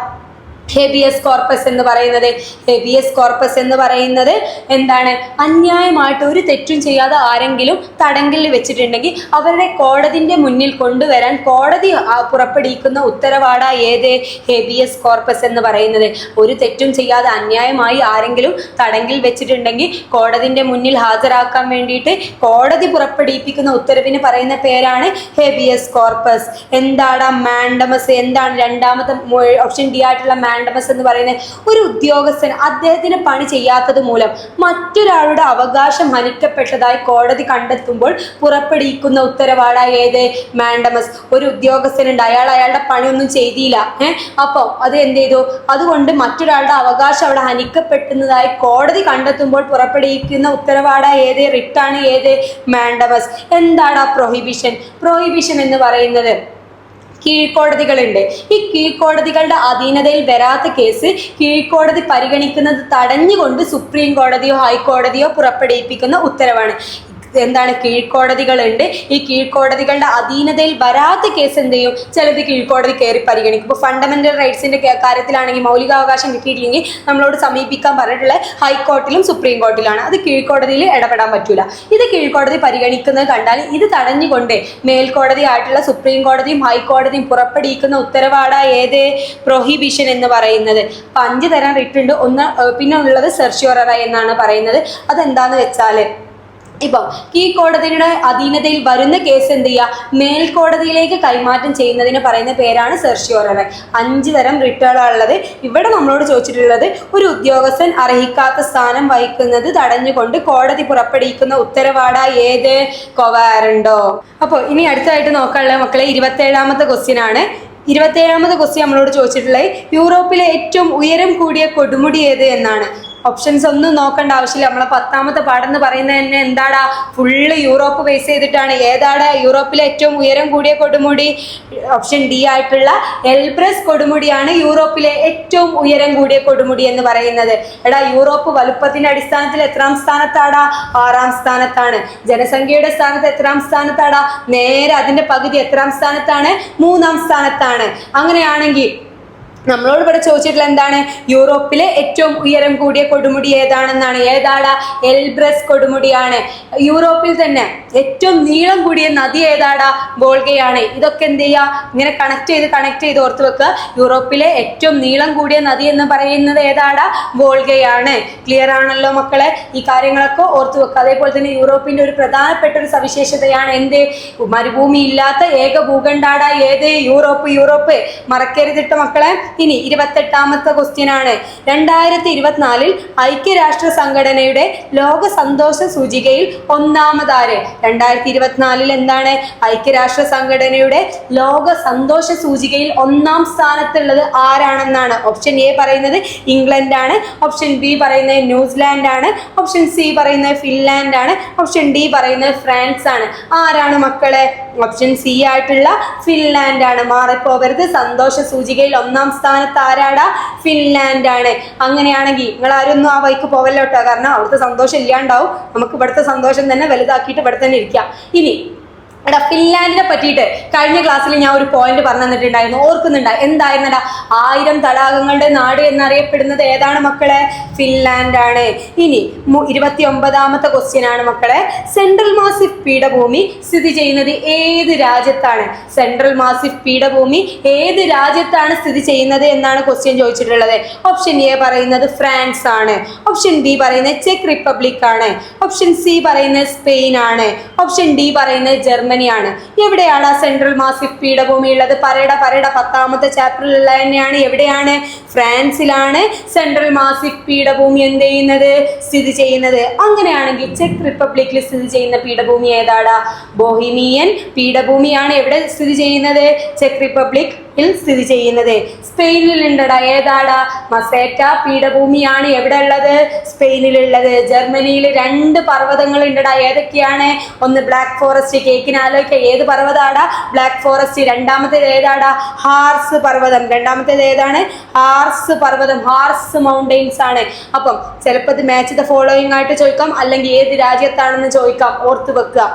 ഹെബിയസ് കോർപ്പസ് എന്ന് പറയുന്നത്? ഹെബിയസ് കോർപ്പസ് എന്ന് പറയുന്നത് എന്താണ്? അന്യായമായിട്ട് ഒരു തെറ്റും ചെയ്യാതെ ആരെങ്കിലും തടങ്കലിൽ വെച്ചിട്ടുണ്ടെങ്കിൽ അവരുടെ കോടതിന്റെ മുന്നിൽ കൊണ്ടുവരാൻ കോടതി പുറപ്പെടുവിക്കുന്ന ഉത്തരവാടാ ഏത്? ഹെബിയസ് കോർപ്പസ് എന്ന് പറയുന്നത്. ഒരു തെറ്റും ചെയ്യാതെ അന്യായമായി ആരെങ്കിലും തടങ്കിൽ വെച്ചിട്ടുണ്ടെങ്കിൽ കോടതിന്റെ മുന്നിൽ ഹാജരാക്കാൻ വേണ്ടിയിട്ട് കോടതി പുറപ്പെടുവിപ്പിക്കുന്ന ഉത്തരവിന് പറയുന്ന പേരാണ് ഹെബിയസ് കോർപ്പസ്. എന്താണ് മാൻഡമസ്? എന്താണ് 2ാമത്തെ ഓപ്ഷൻ ഡി ആയിട്ടുള്ള മാൻഡമസ് എന്ന് പറയുന്നത്? ഒരു ഉദ്യോഗസ്ഥൻ അദ്ദേഹത്തിന് പണി ചെയ്യാത്തത് മൂലം മറ്റൊരാളുടെ അവകാശം ഹനിക്കപ്പെട്ടതായി കോടതി കണ്ടെത്തുമ്പോൾ പുറപ്പെടുവിക്കുന്ന ഉത്തരവാടാ ഏത്? മാൻഡമസ്. ഒരു ഉദ്യോഗസ്ഥനുണ്ട്, അയാളുടെ പണിയൊന്നും ചെയ്തില്ല. അപ്പോൾ അത് എന്ത് ചെയ്തു? അതുകൊണ്ട് മറ്റൊരാളുടെ അവകാശം അവിടെ ഹനിക്കപ്പെടുന്നതായി കോടതി കണ്ടെത്തുമ്പോൾ പുറപ്പെടുവിക്കുന്ന ഉത്തരവാടാ ഏത്? റിട്ടാണ് ഏത്? മാൻഡമസ്. എന്താടാ പ്രൊഹിബിഷൻ? പ്രൊഹിബിഷൻ എന്ന് പറയുന്നത് കീഴ്ക്കോടതികളുണ്ട്. ഈ കീഴ്ക്കോടതികളുടെ അധീനതയിൽ വരാത്ത കേസ് കീഴ്ക്കോടതി പരിഗണിക്കുന്നത് തടഞ്ഞുകൊണ്ട് സുപ്രീം കോടതിയോ ഹൈക്കോടതിയോ പുറപ്പെടുവിപ്പിക്കുന്ന ഉത്തരവാണ്. എന്താണ്? കീഴ്ക്കോടതികളുണ്ട്. ഈ കീഴ്ക്കോടതികളുടെ അധീനതയിൽ വരാത്ത കേസ് എന്ത് ചെയ്യും? ചിലത് കീഴ്ക്കോടതി കയറി പരിഗണിക്കും. ഇപ്പോൾ ഫണ്ടമെന്റൽ റൈറ്റ്സിന്റെ കാര്യത്തിലാണെങ്കിൽ മൗലികാവകാശം കിട്ടിയിട്ടില്ലെങ്കിൽ നമ്മളോട് സമീപിക്കാൻ പറഞ്ഞിട്ടുള്ളത് ഹൈക്കോർട്ടിലും സുപ്രീം കോർട്ടിലാണ്. അത് കീഴ്ക്കോടതിയിൽ ഇടപെടാൻ പറ്റൂല. ഇത് കീഴ്ക്കോടതി പരിഗണിക്കുന്നത് കണ്ടാൽ ഇത് തടഞ്ഞുകൊണ്ട് മേൽക്കോടതി ആയിട്ടുള്ള സുപ്രീം കോടതിയും ഹൈക്കോടതിയും പുറപ്പെടുവിക്കുന്ന ഉത്തരവാടാ ഏത്? പ്രൊഹിബിഷൻ എന്ന് പറയുന്നത്. 5 തരം റിട്ട് ഉണ്ട്. പിന്നെ ഉള്ളത് സെർഷ്യോററി എന്നാണ് പറയുന്നത്. അതെന്താന്ന് വെച്ചാൽ ഇപ്പം കീഴ്ക്കോടതിയുടെ അധീനതയിൽ വരുന്ന കേസ് എന്ത് ചെയ്യുക? മേൽക്കോടതിയിലേക്ക് കൈമാറ്റം ചെയ്യുന്നതിന് പറയുന്ന പേരാണ് സെർഷ്യോററി. 5 തരം റിട്ടുകളുള്ളത്. ഇവിടെ നമ്മളോട് ചോദിച്ചിട്ടുള്ളത് ഒരു ഉദ്യോഗസ്ഥൻ അർഹിക്കാത്ത സ്ഥാനം വഹിക്കുന്നത് തടഞ്ഞുകൊണ്ട് കോടതി പുറപ്പെടുവിക്കുന്ന ഉത്തരവാടാ ഏത്? കൊവാറൻഡോ. അപ്പോൾ ഇനി അടുത്തായിട്ട് നോക്കാനുള്ള മക്കളെ 27ാമത്തെ ക്വസ്റ്റ്യൻ ആണ്. 27ാമത്തെ ക്വസ്റ്റ്യൻ നമ്മളോട് ചോദിച്ചിട്ടുള്ളത് യൂറോപ്പിലെ ഏറ്റവും ഉയരം കൂടിയ കൊടുമുടി ഏത് എന്നാണ്. ഓപ്ഷൻസ് ഒന്നും നോക്കേണ്ട ആവശ്യമില്ല. നമ്മളെ 10ാമത്തെ പാഠം എന്ന് പറയുന്നത് തന്നെ എന്താടാ? ഫുള്ള് യൂറോപ്പ് ബേസ് ചെയ്തിട്ടാണ്. ഏതാടാ യൂറോപ്പിലെ ഏറ്റവും ഉയരം കൂടിയ കൊടുമുടി? ഓപ്ഷൻ ഡി ആയിട്ടുള്ള എൽബ്രസ് കൊടുമുടിയാണ് യൂറോപ്പിലെ ഏറ്റവും ഉയരം കൂടിയ കൊടുമുടി എന്ന് പറയുന്നത്. എടാ യൂറോപ്പ് വലുപ്പത്തിന്റെ അടിസ്ഥാനത്തിൽ എത്രാം സ്ഥാനത്താടാ? 6ാം സ്ഥാനത്താണ്. ജനസംഖ്യയുടെ സ്ഥാനത്ത് എത്രാം സ്ഥാനത്താടാ? നേരെ അതിന്റെ പകുതി എത്രാം സ്ഥാനത്താണ്? 3ാം സ്ഥാനത്താണ്. അങ്ങനെയാണെങ്കിൽ നമ്മളോട് ഇവിടെ ചോദിച്ചിട്ടുള്ള എന്താണ്? യൂറോപ്പിലെ ഏറ്റവും ഉയരം കൂടിയ കൊടുമുടി ഏതാണെന്നാണ്. ഏതാടാ? എൽബ്രസ് കൊടുമുടിയാണ്. യൂറോപ്പിൽ തന്നെ ഏറ്റവും നീളം കൂടിയ നദി ഏതാടാ? വോൾഗയാണ്. ഇതൊക്കെ എന്ത് ചെയ്യുക? ഇങ്ങനെ കണക്ട് ചെയ്ത് ഓർത്ത് വെക്കുക. യൂറോപ്പിലെ ഏറ്റവും നീളം കൂടിയ നദി എന്ന് പറയുന്നത് ഏതാടാ? വോൾഗയാണ്. ക്ലിയർ ആണല്ലോ മക്കളെ? ഈ കാര്യങ്ങളൊക്കെ ഓർത്ത് വെക്കുക. അതേപോലെ തന്നെ യൂറോപ്പിന്റെ ഒരു പ്രധാനപ്പെട്ട ഒരു സവിശേഷതയാണ് എന്ത്? മരുഭൂമി ഇല്ലാത്ത ഏക ഭൂഖണ്ഡാടാ ഏത്? യൂറോപ്പ്. മറക്കരുതിട്ട മക്കളെ. ഇനി 28ാമത്തെ ക്വസ്റ്റ്യൻ ആണ്. 2024 ഐക്യരാഷ്ട്ര സംഘടനയുടെ ലോക സന്തോഷ സൂചികയിൽ ഒന്നാമതാര്? 2024 എന്താണ് ഐക്യരാഷ്ട്ര സംഘടനയുടെ ലോക സന്തോഷ സൂചികയിൽ ഒന്നാം സ്ഥാനത്തുള്ളത് ആരാണെന്നാണ്. ഓപ്ഷൻ എ പറയുന്നത് ഇംഗ്ലണ്ട് ആണ്, ഓപ്ഷൻ ബി പറയുന്നത് ന്യൂസിലാൻഡ് ആണ്, ഓപ്ഷൻ സി പറയുന്നത് ഫിൻലാൻഡ് ആണ്, ഓപ്ഷൻ ഡി പറയുന്നത് ഫ്രാൻസ് ആണ്. ആരാണ് മക്കളെ? ഓപ്ഷൻ സി ആയിട്ടുള്ള ഫിൻലാൻഡ് ആണ്. മാറിപ്പോവരുത്. സന്തോഷ സൂചികയിൽ ഒന്നാം സ്ഥാനത്ത് ആരാടാ? ഫിൻലാൻഡ് ആണ്. അങ്ങനെയാണെങ്കിൽ നിങ്ങൾ ആരൊന്നും ആ വഴിക്ക് പോവല്ലോ കേട്ടോ, കാരണം അവിടുത്തെ സന്തോഷം ഇല്ലാണ്ടാവും. നമുക്ക് ഇവിടുത്തെ സന്തോഷം തന്നെ വലുതാക്കിയിട്ട് ഇവിടെ തന്നെ ഇരിക്കാം. ഇനി എടാ ഫിൻലാൻഡിനെ പറ്റിയിട്ട് കഴിഞ്ഞ ക്ലാസ്സിൽ ഞാൻ ഒരു പോയിന്റ് പറഞ്ഞു തന്നിട്ടുണ്ടായിരുന്നു, ഓർക്കുന്നുണ്ടായി? എന്തായിരുന്നടാ? 1000 തടാകങ്ങളുടെ നാട് എന്നറിയപ്പെടുന്നത് ഏതാണ് മക്കളെ? ഫിൻലാൻഡ് ആണ്. ഇനി 29ാമത്തെ ക്വസ്റ്റ്യൻ ആണ് മക്കളെ. സെൻട്രൽ മാസിഫ് പീഠഭൂമി സ്ഥിതി ചെയ്യുന്നത് ഏത് രാജ്യത്താണ്? സെൻട്രൽ മാസിഫ് പീഠഭൂമി ഏത് രാജ്യത്താണ് സ്ഥിതി ചെയ്യുന്നത് എന്നാണ് ക്വസ്റ്റ്യൻ ചോദിച്ചിട്ടുള്ളത്. ഓപ്ഷൻ എ പറയുന്നത് ഫ്രാൻസ് ആണ്, ഓപ്ഷൻ ബി പറയുന്നത് ചെക്ക് റിപ്പബ്ലിക് ആണ്, ഓപ്ഷൻ സി പറയുന്നത് സ്പെയിൻ ആണ്, ഓപ്ഷൻ ഡി പറയുന്നത് ജർമ്മനി ആണ്. എവിടെയാണ് സെൻട്രൽ മാസിഫ് പീഠഭൂമി ഉള്ളത്? പറയട 10ാമത്തെ ചാപ്റ്ററിലുള്ള തന്നെയാണ്. എവിടെയാണ്? ഫ്രാൻസിലാണ് സെൻട്രൽ മാസിഫ് പീഠഭൂമി എന്ത് ചെയ്യുന്നത്? സ്ഥിതി ചെയ്യുന്നത്. അങ്ങനെയാണെങ്കിൽ ചെക്ക് റിപ്പബ്ലിക്കിൽ സ്ഥിതി ചെയ്യുന്ന പീഠഭൂമി ഏതാടാ? ബോഹിമിയൻ പീഠഭൂമിയാണ് എവിടെ സ്ഥിതി ചെയ്യുന്നത്? ചെക്ക് റിപ്പബ്ലിക് സ്ഥിതി ചെയ്യുന്നത്. സ്പെയിനിൽ ഉണ്ടടാ. ഏതാടാ? മസേറ്റ പീഠഭൂമിയാണ് എവിടെ ഉള്ളത്? സ്പെയിനിലുള്ളത്. ജർമ്മനിയിൽ 2 പർവ്വതങ്ങൾ ഉണ്ടടാ. ഏതൊക്കെയാണ്? ഒന്ന് ബ്ലാക്ക് ഫോറസ്റ്റ്. കേക്കിന് ആലോചിക്കുക, ഏത് പർവ്വതാടാ? Black forest. രണ്ടാമത്തേത് ഏതാടാ? ഹാർസ് പർവ്വതം. രണ്ടാമത്തേത് ഏതാണ്? ഹാർസ് പർവ്വതം. ഹാർസ് മൗണ്ടെയിൻസ് ആണ്. അപ്പം ചിലപ്പോൾ ഇത് മാച്ച് ദ ഫോളോയിങ് ആയിട്ട് ചോദിക്കാം, അല്ലെങ്കിൽ ഏത് രാജ്യത്താണെന്ന് ചോദിക്കാം. ഓർത്ത് വെക്കുക.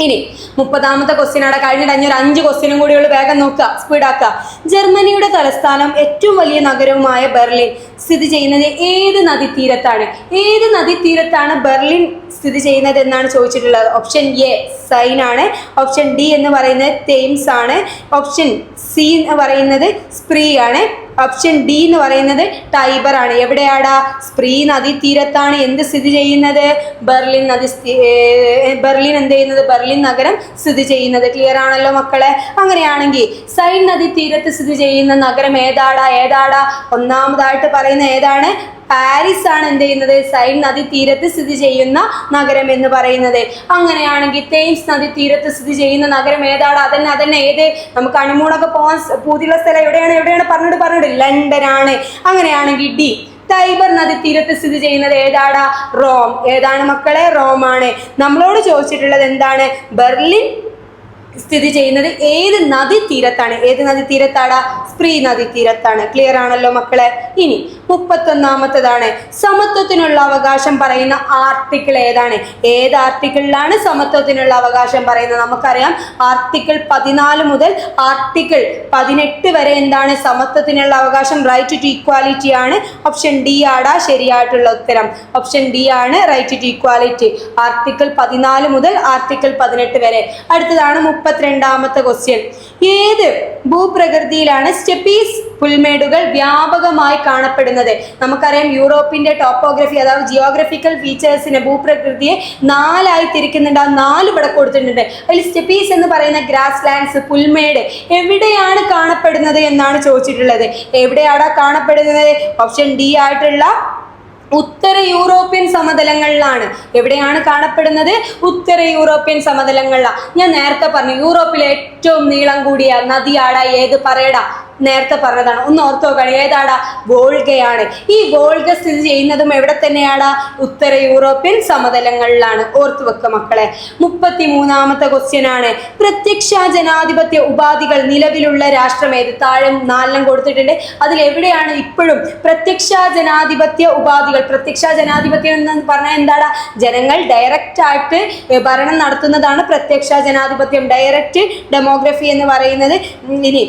ഇനി 30ാമത്തെ ക്വസ്റ്റ്യൻ ആണ്. കഴിഞ്ഞിട്ട് ഒരു 5 ക്വസ്റ്റ്യനും കൂടിയുള്ള വേഗം നോക്കുക, സ്പീഡാക്കുക. ജർമ്മനിയുടെ തലസ്ഥാനം ഏറ്റവും വലിയ നഗരവുമായ ബെർലിൻ സ്ഥിതി ചെയ്യുന്നത് ഏത് നദീതീരത്താണ്? ഏത് നദീതീരത്താണ് ബെർലിൻ സ്ഥിതി ചെയ്യുന്നത് എന്നാണ് ചോദിച്ചിട്ടുള്ളത്. ഓപ്ഷൻ എ സൈൻ ആണ്, ഓപ്ഷൻ ഡി എന്ന് പറയുന്നത് തേംസ് ആണ്, ഓപ്ഷൻ സി എന്ന് പറയുന്നത് സ്പ്രീ ആണ്, ഓപ്ഷൻ ഡി എന്ന് പറയുന്നത് ടൈബർ ആണ്. എവിടെയാടാ? സ്പ്രീ നദീ തീരത്താണ് എന്ത് സ്ഥിതി ചെയ്യുന്നത്? ബെർലിൻ ബെർലിൻ എന്ത് ചെയ്യുന്നത്? ബെർലിൻ നഗരം സ്ഥിതി ചെയ്യുന്നത്. ക്ലിയർ ആണല്ലോ മക്കളെ? അങ്ങനെയാണെങ്കിൽ സൈൻ നദീ തീരത്ത് സ്ഥിതി ചെയ്യുന്ന നഗരം ഏതാടാ? ഒന്നാമതായിട്ട് പറയുന്ന ഏതാണ്? പാരീസ് ആണ് എന്ത് ചെയ്യുന്നത്? സൈൻ നദി തീരത്ത് സ്ഥിതി ചെയ്യുന്ന നഗരം എന്ന് പറയുന്നത്. അങ്ങനെയാണെങ്കിൽ തേംസ് നദി തീരത്ത് സ്ഥിതി ചെയ്യുന്ന നഗരം ഏതാടാ? അതന്നെ ഏത്? നമുക്ക് ഹണിമൂണൊക്കെ പോകാൻ പൂതിയുള്ള സ്ഥലം എവിടെയാണ്? പറഞ്ഞിട്ട് ലണ്ടൻ ആണ്. അങ്ങനെയാണെങ്കിൽ ഡി ടൈബർ നദി തീരത്ത് സ്ഥിതി ചെയ്യുന്നത് ഏതാടാ? റോം. ഏതാണ് മക്കളെ? റോം ആണ്. നമ്മളോട് ചോദിച്ചിട്ടുള്ളത് എന്താണ്? ബെർലിൻ സ്ഥിതി ചെയ്യുന്നത് ഏത് നദി തീരത്താണ്? ഏത് നദി തീരത്താടാ? സ്പ്രീ നദി തീരത്താണ്. ക്ലിയർ ആണല്ലോ മക്കളെ? ഇനി 31ാമത്തേതാണ്. സമത്വത്തിനുള്ള അവകാശം പറയുന്ന ആർട്ടിക്കിൾ ഏതാണ്? ഏത് ആർട്ടിക്കിളിലാണ് സമത്വത്തിനുള്ള അവകാശം പറയുന്നത്? നമുക്കറിയാം ആർട്ടിക്കിൾ 14 മുതൽ ആർട്ടിക്കിൾ 18 വരെ എന്താണ്? സമത്വത്തിനുള്ള അവകാശം, റൈറ്റ് ടു ഈക്വാലിറ്റി ആണ്. ഓപ്ഷൻ ഡി ആടാ ശരിയായിട്ടുള്ള ഉത്തരം. ഓപ്ഷൻ ഡി ആണ് റൈറ്റ് ടു ഈക്വാലിറ്റി. ആർട്ടിക്കിൾ 14 മുതൽ ആർട്ടിക്കിൾ 18 വരെ. അടുത്തതാണ് 32ാമത്തെ ക്വസ്റ്റ്യൻ. ഏത് ഭൂപ്രകൃതിയിലാണ് സ്റ്റെപ്പീസ് പുൽമേടുകൾ വ്യാപകമായി കാണപ്പെടുന്നത്? നമുക്കറിയാം യൂറോപ്പിന്റെ ടോപ്പോഗ്രഫി അഥവാ ജിയോഗ്രഫിക്കൽ ഫീച്ചേഴ്സിനെ, ഭൂപ്രകൃതിയെ 4ആയി തിരിക്കുന്നുണ്ട്. ആ 4 ഇവിടെ കൊടുത്തിട്ടുണ്ട്. അതിൽ സ്റ്റെപ്പീസ് എന്ന് പറയുന്ന ഗ്രാസ് ലാൻഡ്സ്, പുൽമേട് എവിടെയാണ് കാണപ്പെടുന്നത് എന്നാണ് ചോദിച്ചിട്ടുള്ളത്. എവിടെയാണ് കാണപ്പെടുന്നത്? ഓപ്ഷൻ ഡി ആയിട്ടുള്ള ഉത്തര യൂറോപ്യൻ സമതലങ്ങളിലാണ്. എവിടെയാണ് കാണപ്പെടുന്നത്? ഉത്തര യൂറോപ്യൻ സമതലങ്ങളിലാണ്. ഞാൻ നേരത്തെ പറഞ്ഞു യൂറോപ്പിലെ ഏറ്റവും നീളം കൂടിയ നദിയാടാ ഏത്? പറയടാ. നേരത്തെ പറഞ്ഞതാണ്, ഒന്ന് ഓർത്ത് നോക്കണം. ഏതാടാ? വോൾഗയാണ്. ഈ വോൾഗ സ്ഥിതി ചെയ്യുന്നതും എവിടെ തന്നെയാടാ? ഉത്തര യൂറോപ്യൻ സമതലങ്ങളിലാണ്. ഓർത്തു വെക്ക മക്കളെ. 33ാമത്തെ ക്വസ്റ്റ്യൻ ആണ്. പ്രത്യക്ഷ ജനാധിപത്യ ഉപാധികൾ നിലവിലുള്ള രാഷ്ട്രം ഏത്? താഴെ 4 കൊടുത്തിട്ടുണ്ട്. അതിൽ എവിടെയാണ് ഇപ്പോഴും പ്രത്യക്ഷ ജനാധിപത്യ ഉപാധികൾ? പ്രത്യക്ഷ ജനാധിപത്യം എന്ന് പറഞ്ഞാൽ എന്താടാ? ജനങ്ങൾ ഡയറക്റ്റ് ആയിട്ട് ഭരണം നടത്തുന്നതാണ് പ്രത്യക്ഷ ജനാധിപത്യം. ഡയറക്റ്റ് ഡെമോഗ്രഫി എന്ന് പറയുന്നത്. ഇനി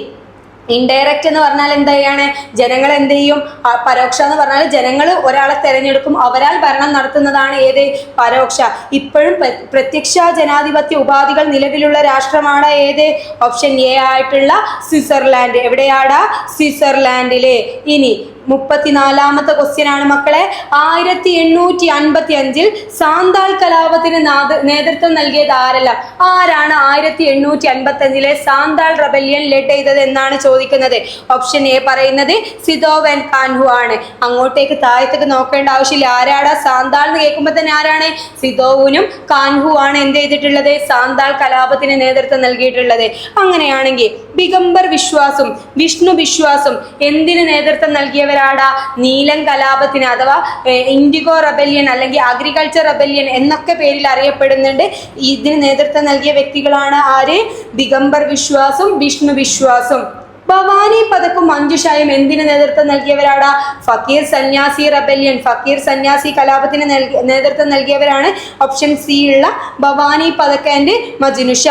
ഇൻഡയറക്റ്റ് എന്ന് പറഞ്ഞാൽ എന്താണ്? ജനങ്ങൾ എന്ത് ചെയ്യും? പരോക്ഷ എന്ന് പറഞ്ഞാൽ ജനങ്ങൾ ഒരാളെ തെരഞ്ഞെടുക്കും, അവരാൽ ഭരണം നടത്തുന്നതാണ് ഏത്? പരോക്ഷ. ഇപ്പോഴും പ്രത്യക്ഷ ജനാധിപത്യ ഉപാധികൾ നിലവിലുള്ള രാഷ്ട്രമാണ് ഏത്? ഓപ്ഷൻ എ ആയിട്ടുള്ള സ്വിറ്റ്സർലാൻഡ്. എവിടെയാടാ? സ്വിറ്റ്സർലാൻഡില്. ഇനി 34ാമത്തെ ക്വസ്റ്റ്യൻ ആണ് മക്കളെ. 1855 സാന്താൾ കലാപത്തിന് നേതൃത്വം നൽകിയത് ആരെല്ലാം? ആരാണ് 1855 സാന്താൾ റെബല്യൻ ലെഡ് ചെയ്തത് എന്നാണ് ചോദിക്കുന്നത്. ഓപ്ഷൻ എ പറയുന്നത് സിദോവ് ആൻഡ് കാൻഹു ആണ്. അങ്ങോട്ടേക്ക് താഴത്തേക്ക് നോക്കേണ്ട ആവശ്യമില്ല. ആരാടാ സാന്താൾ എന്ന് കേൾക്കുമ്പോൾ തന്നെ ആരാണ്? സിദോവിനും കാൻഹു ആണ് എന്ത് ചെയ്തിട്ടുള്ളത്? സാന്താൾ കലാപത്തിന് നേതൃത്വം നൽകിയിട്ടുള്ളത്. അങ്ങനെയാണെങ്കിൽ ദിഗംബർ വിശ്വാസും വിഷ്ണു വിശ്വാസും എന്തിന് നേതൃത്വം നൽകിയവരാടാ? നീലം കലാപത്തിന് അഥവാ ഇൻഡിഗോ റെബല്യൻ അല്ലെങ്കിൽ അഗ്രികൾച്ചർ റെബല്യൻ എന്നൊക്കെ പേരിൽ അറിയപ്പെടുന്നുണ്ട്. ഇതിന് നേതൃത്വം നൽകിയ വ്യക്തികളാണ് ആര്? ദിഗംബർ വിശ്വാസും വിഷ്ണു വിശ്വാസും. ഭവാനി പതക്കും മഞ്ജുഷായും എന്തിന് നേതൃത്വം നൽകിയവരാടാ? ഫക്കീർ സന്യാസി റെബല്യൻ, ഫക്കീർ സന്യാസി കലാപത്തിന് നേതൃത്വം നൽകിയവരാണ് ഓപ്ഷൻ സി ഉള്ള Bhavani Pathak and Majnu Shah.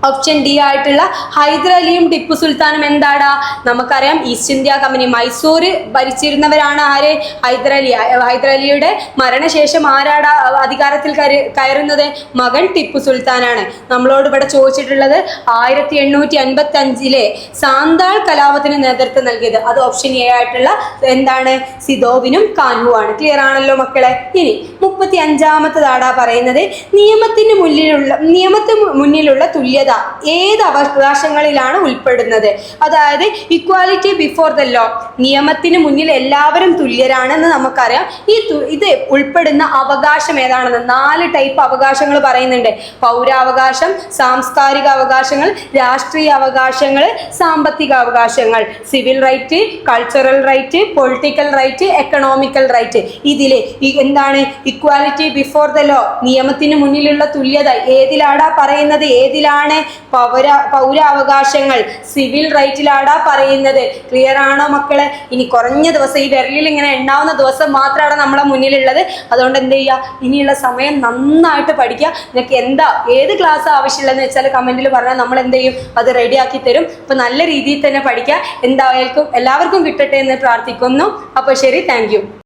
Option D ആയിട്ടുള്ള ഹൈദരലിയും ടിപ്പു സുൽത്താനും എന്താടാ? നമുക്കറിയാം ഈസ്റ്റ് ഇന്ത്യ കമ്പനി മൈസൂർ ഭരിച്ചിരുന്നവരാണ് ആര്? ഹൈദരലി. ഹൈദരലിയുടെ മരണശേഷം ആരാടാ അധികാരത്തിൽ കയറുന്നത്? മകൻ ടിപ്പു സുൽത്താനാണ്. നമ്മളോട് ഇവിടെ ചോദിച്ചിട്ടുള്ളത് 1855 സാന്താൾ കലാപത്തിന് നേതൃത്വം നൽകിയത് അത് ഓപ്ഷൻ എ ആയിട്ടുള്ള എന്താണ്? സിദോവിനും കാൻഹു ആണ്. ക്ലിയർ ആണല്ലോ മക്കളെ. ഇനി 35ാമത്തേതാടാ പറയുന്നത് നിയമത്തിന് മുന്നിലുള്ള തുല്യത ഏത് അവകാശങ്ങളിലാണ് ഉൾപ്പെടുന്നത്? അതായത് ഇക്വാലിറ്റി ബിഫോർ ദ ലോ, നിയമത്തിന് മുന്നിൽ എല്ലാവരും തുല്യരാണെന്ന് നമുക്കറിയാം. ഇത് ഉൾപ്പെടുന്ന അവകാശം ഏതാണെന്ന് 4 ടൈപ്പ് അവകാശങ്ങൾ പറയുന്നുണ്ട്. പൗരാവകാശം, സാംസ്കാരിക അവകാശങ്ങൾ, രാഷ്ട്രീയ അവകാശങ്ങൾ, സാമ്പത്തിക അവകാശങ്ങൾ. Civil right, cultural right, political right, economical right. ഇതില് എന്താണ് ഇക്വാലിറ്റി ബിഫോർ ദ ലോ, നിയമത്തിന് മുന്നിലുള്ള തുല്യത ഏതിലാടാ പറയുന്നത്? ഏതിലാണ്? പൗരാവകാശങ്ങൾ, സിവിൽ റൈറ്റിലാടാ പറയുന്നത്. ക്ലിയർ ആണോ മക്കളെ? ഇനി കുറഞ്ഞ ദിവസം, ഈ വിരലിൽ ഇങ്ങനെ എണ്ണാവുന്ന ദിവസം മാത്രമാണ് നമ്മളെ മുന്നിലുള്ളത്. അതുകൊണ്ട് എന്ത് ചെയ്യുക? ഇനിയുള്ള സമയം നന്നായിട്ട് പഠിക്കുക. നിങ്ങൾക്ക് ഏത് ക്ലാസ് ആവശ്യമില്ലെന്ന് വെച്ചാൽ കമന്റിൽ പറഞ്ഞാൽ നമ്മൾ എന്ത് ചെയ്യും? അത് റെഡിയാക്കി തരും. അപ്പൊ നല്ല രീതിയിൽ തന്നെ പഠിക്കുക. എന്തായാലും എല്ലാവർക്കും കിട്ടട്ടെ എന്ന് പ്രാർത്ഥിക്കുന്നു. അപ്പൊ ശരി, താങ്ക് യു.